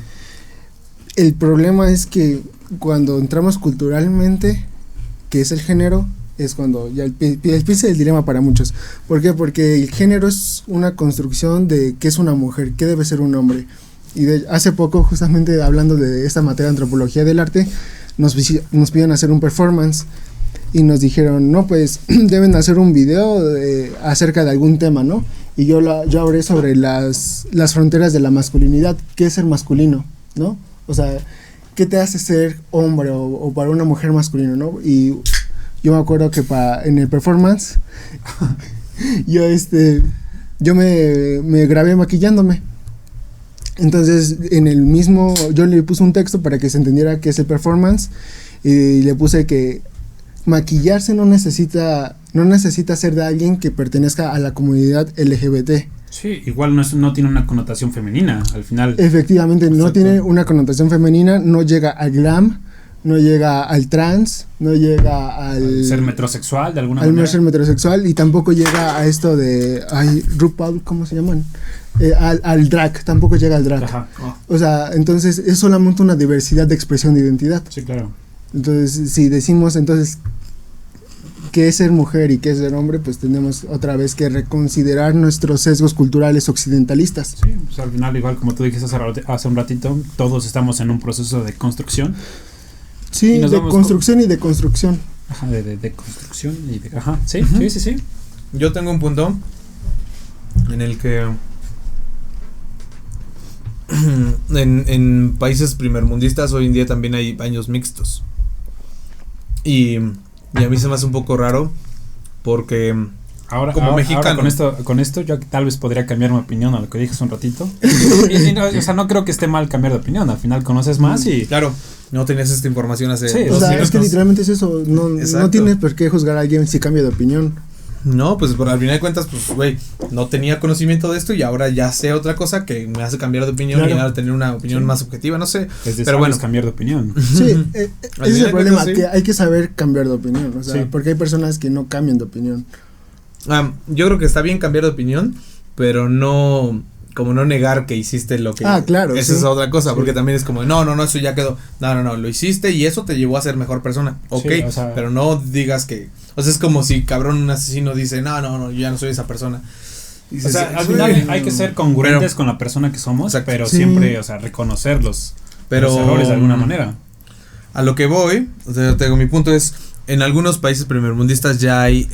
El problema es que cuando entramos culturalmente, que es el género, es cuando ya empieza el dilema para muchos. ¿Por qué? Porque el género es una construcción de qué es una mujer, qué debe ser un hombre. Y hace poco, justamente hablando de esta materia de antropología del arte, nos pidieron hacer un performance y nos dijeron, no, pues deben hacer un video acerca de algún tema, ¿no? Y yo hablé sobre las fronteras de la masculinidad, qué es ser masculino, ¿no? O sea, ¿qué te hace ser hombre o para una mujer masculino, no? Y yo me acuerdo que en el performance yo me grabé maquillándome. Entonces, yo le puse un texto para que se entendiera qué es el performance y le puse que maquillarse no necesita ser de alguien que pertenezca a la comunidad LGBT. Sí, igual no tiene una connotación femenina, al final. Efectivamente, exacto. No tiene una connotación femenina, no llega al glam, no llega al trans, no llega al ser metrosexual de alguna manera. Al ser metrosexual y tampoco llega a esto de RuPaul, ¿cómo se llaman? Al drag, tampoco llega al drag. Ajá. O sea, entonces es solamente una diversidad de expresión de identidad. Sí, claro. Entonces, si decimos qué es ser mujer y qué es ser hombre, pues tenemos otra vez que reconsiderar nuestros sesgos culturales occidentalistas. Sí, pues al final, igual como tú dijiste hace un ratito, todos estamos en un proceso de construcción. Sí, de construcción y de construcción. Ajá, de construcción y de... Ajá, sí, uh-huh. sí. Yo tengo un punto en el que en países primermundistas hoy en día también hay baños mixtos. Y a mí se me hace un poco raro porque como mexicano con esto yo tal vez podría cambiar mi opinión a lo que dije hace un ratito. No, o sea, no creo que esté mal cambiar de opinión, al final conoces más y claro, no tenías esta información hace Sí, 2 o sea, minutos. es que literalmente es eso, no tienes por qué juzgar a alguien si cambia de opinión. No, pues por al final de cuentas, pues, güey, no tenía conocimiento de esto y ahora ya sé otra cosa que me hace cambiar de opinión y ahora tener una opinión más objetiva, no sé. Pero bueno, cambiar de opinión. Sí, ese es el problema, sí. que hay que saber cambiar de opinión, o sea, Sí. porque hay personas que no cambian de opinión. Yo creo que está bien cambiar de opinión, pero no, como no negar que hiciste lo que. Claro. Esa sí. es otra cosa, Sí. porque también es como, no, eso ya quedó. No, lo hiciste y eso te llevó a ser mejor persona. Ok, Sí, o sea, pero no digas que. O sea, es como si cabrón un asesino dice, no, yo ya no soy esa persona. Dices, o sea, al final hay que ser congruentes con la persona que somos, Exacto. pero Sí. siempre, o sea, reconocer los Pero errores de alguna manera. A lo que voy, o sea, mi punto es, en algunos países primermundistas ya hay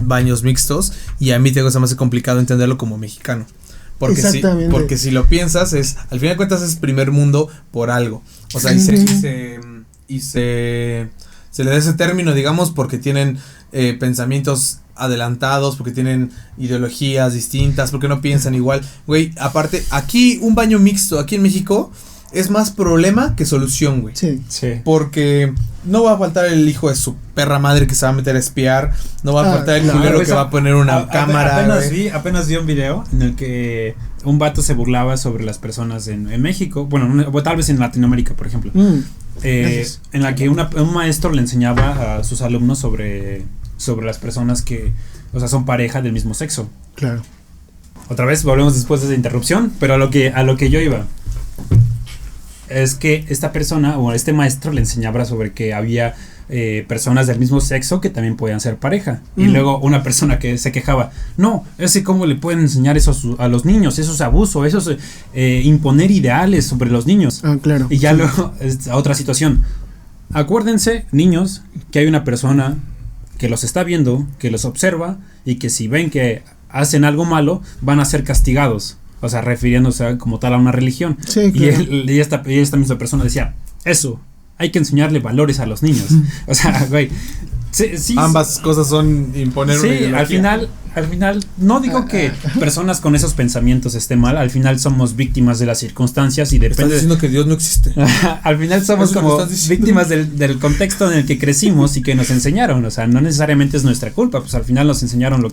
baños mixtos y a mí se me hace complicado entenderlo como mexicano. Exactamente. Porque si lo piensas, al final de cuentas es primer mundo por algo. O sea, se le da ese término, digamos, porque tienen pensamientos adelantados, porque tienen ideologías distintas, porque no piensan igual. Güey, aparte, aquí un baño mixto, aquí en México, es más problema que solución, güey. Sí. Porque no va a faltar el hijo de su perra madre que se va a meter a espiar, no va a faltar el culero que va a poner una cámara. Apenas vi un video en el que un vato se burlaba sobre las personas en México, bueno, tal vez en Latinoamérica, por ejemplo. En la que un maestro le enseñaba a sus alumnos sobre las personas que, o sea, son pareja del mismo sexo. Claro. Otra vez volvemos después de esa interrupción, pero a lo que yo iba es que esta persona o este maestro le enseñaba sobre que había personas del mismo sexo que también podían ser pareja. Y luego una persona que se quejaba, no, cómo le pueden enseñar eso a los niños, eso es abuso, eso es imponer ideales sobre los niños. Claro. Y ya luego, otra situación. Acuérdense, niños, que hay una persona que los está viendo, que los observa y que si ven que hacen algo malo, van a ser castigados. O sea, refiriéndose como tal a una religión. Sí, claro. Y esta misma persona decía, eso, hay que enseñarle valores a los niños. O sea, güey. Sí, ambas cosas son imponer una ideología. Al final, no digo que personas con esos pensamientos estén mal, al final somos víctimas de las circunstancias y depende. Estás diciendo que Dios no existe. Al final somos como víctimas del contexto en el que crecimos y que nos enseñaron, o sea, no necesariamente es nuestra culpa, pues al final nos enseñaron lo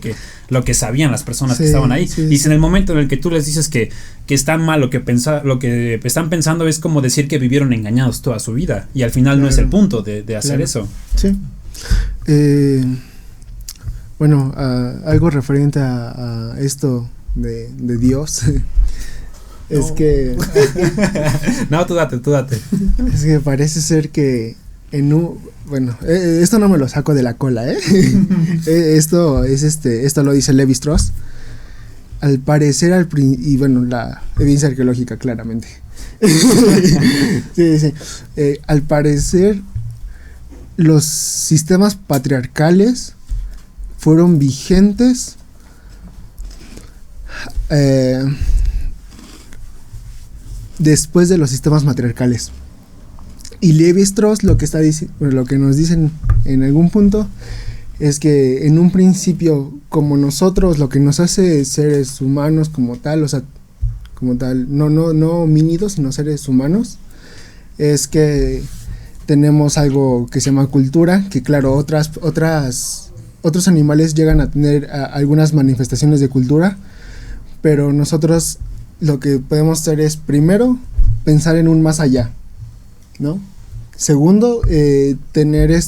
que sabían las personas que estaban ahí. Y si en el momento en el que tú les dices que están mal, lo que están pensando es como decir que vivieron engañados toda su vida y al final no es el punto de hacer eso. Sí. Bueno, algo referente a esto de Dios. Es que no, tú date. Es que parece ser que bueno, esto no me lo saco de la cola, esto lo dice Levi Strauss. Al parecer y bueno, la evidencia arqueológica claramente. Sí. Al parecer los sistemas patriarcales fueron vigentes después de los sistemas matriarcales. Y Levi Strauss lo que nos dicen en algún punto es que en un principio, como nosotros, lo que nos hace seres humanos como tal, o sea, como tal, no homínidos, sino seres humanos, es que tenemos algo que se llama cultura, que claro, otros animales llegan a tener algunas manifestaciones de cultura, pero nosotros lo que podemos hacer es, primero, pensar en un más allá, ¿no? Segundo, tener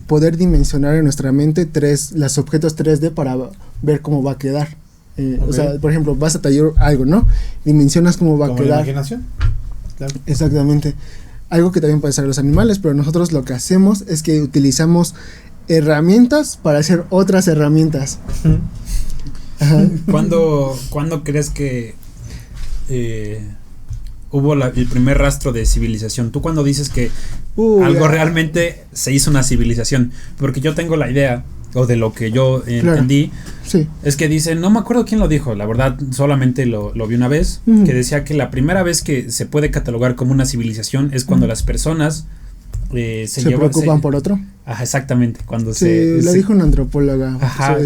poder dimensionar en nuestra mente los objetos 3D para ver cómo va a quedar. Okay. O sea, por ejemplo, vas a tallar algo, ¿no? Dimensionas cómo va a quedar. La imaginación. Claro. Exactamente. Algo que también puede ser los animales, pero nosotros lo que hacemos es que utilizamos herramientas para hacer otras herramientas. ¿Cuándo crees que hubo el primer rastro de civilización? ¿Tú cuando dices que algo realmente se hizo una civilización? Porque yo tengo la idea, o de lo que yo entendí, sí. Es que dicen, no me acuerdo quién lo dijo, la verdad solamente lo vi una vez, que decía que la primera vez que se puede catalogar como una civilización es cuando las personas se preocupan por otro. Ajá, exactamente, cuando lo dijo una antropóloga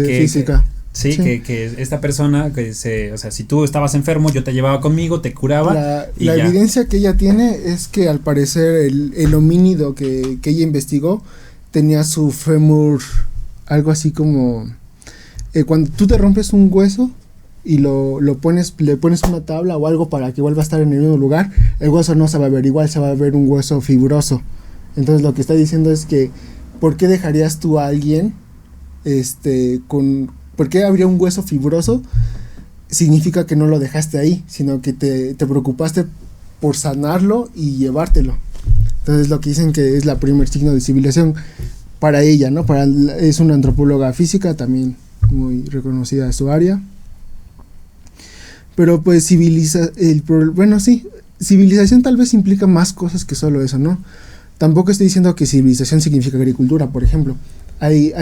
física. Sí, sí. Que esta persona, o sea, si tú estabas enfermo, yo te llevaba conmigo, te curaba. La evidencia que ella tiene es que al parecer el homínido que ella investigó tenía su fémur, algo así como, cuando tú te rompes un hueso y le pones una tabla o algo para que vuelva a estar en el mismo lugar, el hueso no se va a ver igual, se va a ver un hueso fibroso. Entonces lo que está diciendo es que, ¿por qué dejarías tú a alguien, ¿por qué habría un hueso fibroso? Significa que no lo dejaste ahí, sino que te preocupaste por sanarlo y llevártelo. Entonces lo que dicen que es la primer signo de civilización para ella, ¿no? Es una antropóloga física también muy reconocida en su área. Pero pues civilización tal vez implica más cosas que solo eso, ¿no? Tampoco estoy diciendo que civilización significa agricultura, por ejemplo. Hay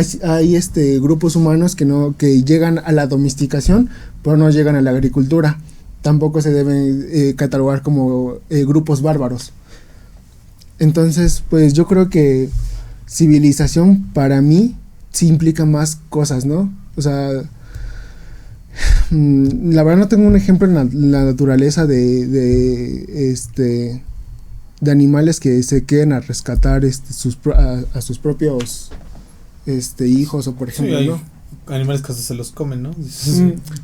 grupos humanos que llegan a la domesticación, pero no llegan a la agricultura. Tampoco se deben catalogar como grupos bárbaros. Entonces, pues yo creo que civilización para mí sí implica más cosas, ¿no? O sea, la verdad no tengo un ejemplo en la naturaleza de animales que se queden a rescatar a sus propios hijos, o por ejemplo, sí, ¿no? Animales que se los comen, ¿no?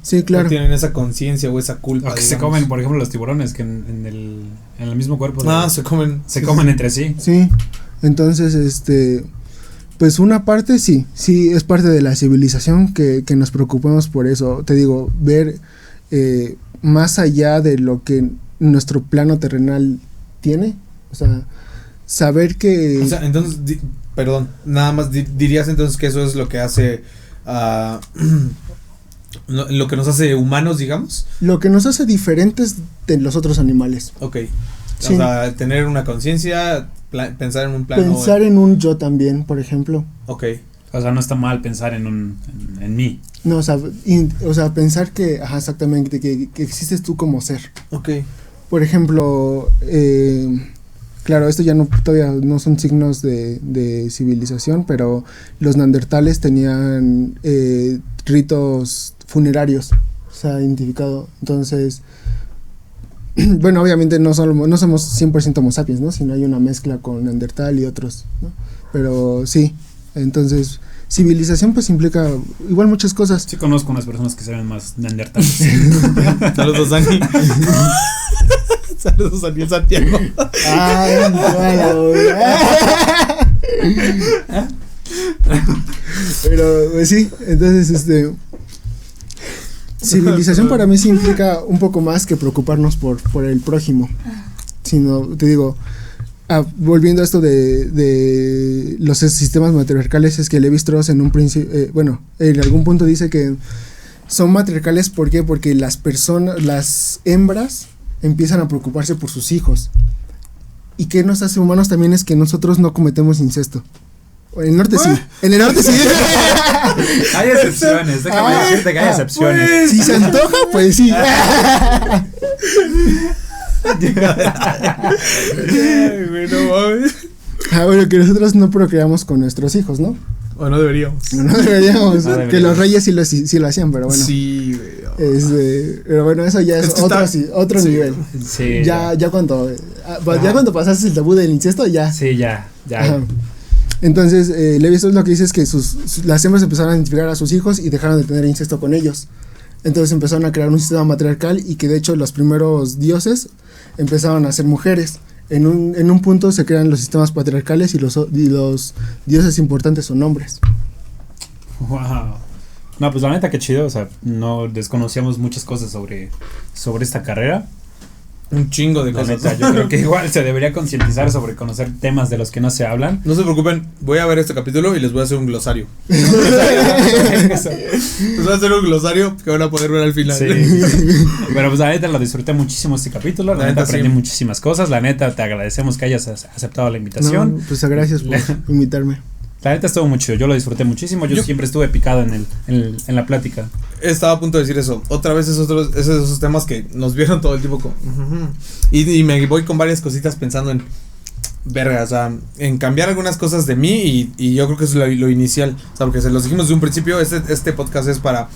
Sí, claro. No tienen esa conciencia o esa culpa. O que se comen, por ejemplo, los tiburones que en el mismo cuerpo. Se comen. Se comen entre sí. Sí. Entonces, pues una parte sí es parte de la civilización que nos preocupemos por eso. Te digo, ver más allá de lo que nuestro plano terrenal tiene, o sea, saber que... O sea, entonces, perdón, nada más dirías entonces que eso es lo que hace... lo que nos hace humanos, digamos. Lo que nos hace diferentes de los otros animales. Ok. Sí. O sea, tener una conciencia, pensar en un plano. Pensar en un yo también, por ejemplo. Ok. O sea, no está mal pensar en mí. No, o sea, pensar que, exactamente, que existes tú como ser. Ok. Por ejemplo, claro, esto ya todavía no son signos de civilización, pero los neandertales tenían ritos funerarios, o sea, identificado. Entonces, bueno, obviamente no somos 100% homo sapiens, ¿no? Sino hay una mezcla con neandertal y otros, ¿no? Pero sí, entonces, civilización pues implica igual muchas cosas. Sí conozco unas personas que se ven más neandertales. Saludos, Dani. Saludos, Daniel Santiago. Ay, pero pues sí, entonces civilización para mí sí implica un poco más que preocuparnos por el prójimo. Sino, te digo, volviendo a esto de los sistemas matriarcales, es que Levi-Strauss en un principio, en algún punto dice que son matriarcales. ¿Por qué? Porque las hembras empiezan a preocuparse por sus hijos. Y que nos hace humanos también es que nosotros no cometemos incesto. En el norte sí. En el norte sí. Hay excepciones, déjame decirte que hay excepciones. Pues, si se antoja, pues sí. Bueno, que nosotros no procreamos con nuestros hijos, ¿no? O no deberíamos. No deberíamos. Que los reyes sí lo hacían, pero bueno. Sí, pero bueno, eso ya es otro nivel. Sí. Ya cuando pasaste el tabú del incesto, ya. Sí, ya. Ajá. Entonces, Levi-Strauss lo que dice es que las hembras empezaron a identificar a sus hijos y dejaron de tener incesto con ellos. Entonces empezaron a crear un sistema matriarcal y que de hecho los primeros dioses empezaron a ser mujeres. En un punto se crean los sistemas patriarcales y los dioses importantes son hombres. Wow. No, pues la neta que chido, o sea, no desconocíamos muchas cosas sobre esta carrera. Un chingo de cosas. La neta, yo creo que igual se debería concientizar sobre conocer temas de los que no se hablan. No se preocupen, voy a ver este capítulo y les voy a hacer un glosario. Les voy a hacer un glosario que van a poder ver al final. Sí. Pero pues la neta lo disfruté muchísimo este capítulo. La neta aprendí muchísimas cosas. La neta te agradecemos que hayas aceptado la invitación. No, pues gracias por invitarme. La neta estuvo muy chido, yo lo disfruté muchísimo, yo siempre estuve picado en la plática. Estaba a punto de decir eso, otra vez esos temas que nos vieron todo el tiempo con, y me voy con varias cositas pensando en, verga, o sea, en cambiar algunas cosas de mí y yo creo que eso es lo inicial, o sea, porque se los dijimos de un principio, este podcast es para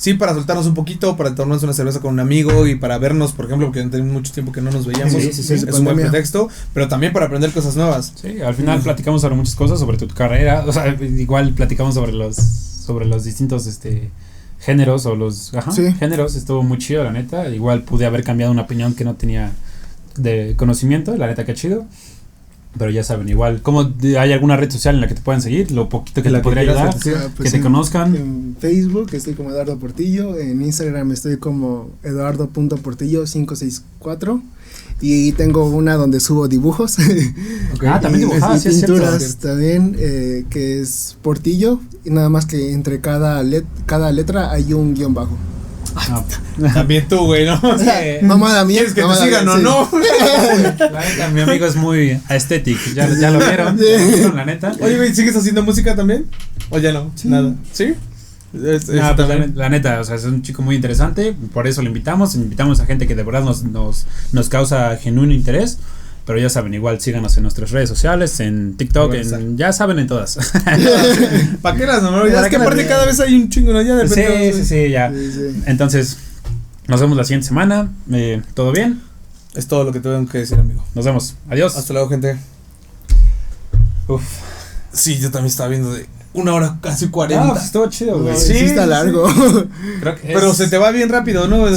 sí, para soltarnos un poquito, para tomarnos una cerveza con un amigo y para vernos, por ejemplo, porque tenemos mucho tiempo que no nos veíamos. Sí, es un buen pretexto, pero también para aprender cosas nuevas. Sí, al final platicamos sobre muchas cosas, sobre tu carrera, o sea, igual platicamos sobre los distintos géneros o los géneros, estuvo muy chido, la neta. Igual pude haber cambiado una opinión que no tenía de conocimiento, la neta que chido. Pero ya saben, igual, ¿cómo hay alguna red social en la que te puedan seguir? Lo poquito que te podría ayudar, que te conozcan. En Facebook estoy como Eduardo Portillo, en Instagram estoy como eduardo.portillo564 y tengo una donde subo dibujos. Okay. También dibujadas, y pinturas también, que es Portillo, y nada más que entre cada letra hay un guión bajo. También tú, güey, ¿no? Mamada mía. ¿Quieres que te sigan o no? La neta, mi amigo es muy aesthetic. Ya lo vieron, la neta. Oye, güey, ¿sigues haciendo música también? ¿O ya no? Sí. Nada. ¿Sí? Pues la neta, o sea, es un chico muy interesante. Por eso lo invitamos a gente que de verdad nos causa genuino interés. Pero ya saben, igual síganos en nuestras redes sociales, en TikTok, ya saben, en todas. ¿Para qué las no? Ya es que aparte cada vez hay un chingo, ¿no? Ya depende. Sí, ya. Sí. Entonces, nos vemos la siguiente semana. ¿Todo bien? Es todo lo que tengo que decir, amigo. Nos vemos. Adiós. Hasta luego, gente. Uf. Sí, yo también estaba viendo de 1 hora casi 40. Pues estuvo chido, güey. Sí, está largo. Creo que pero se te va bien rápido, ¿no?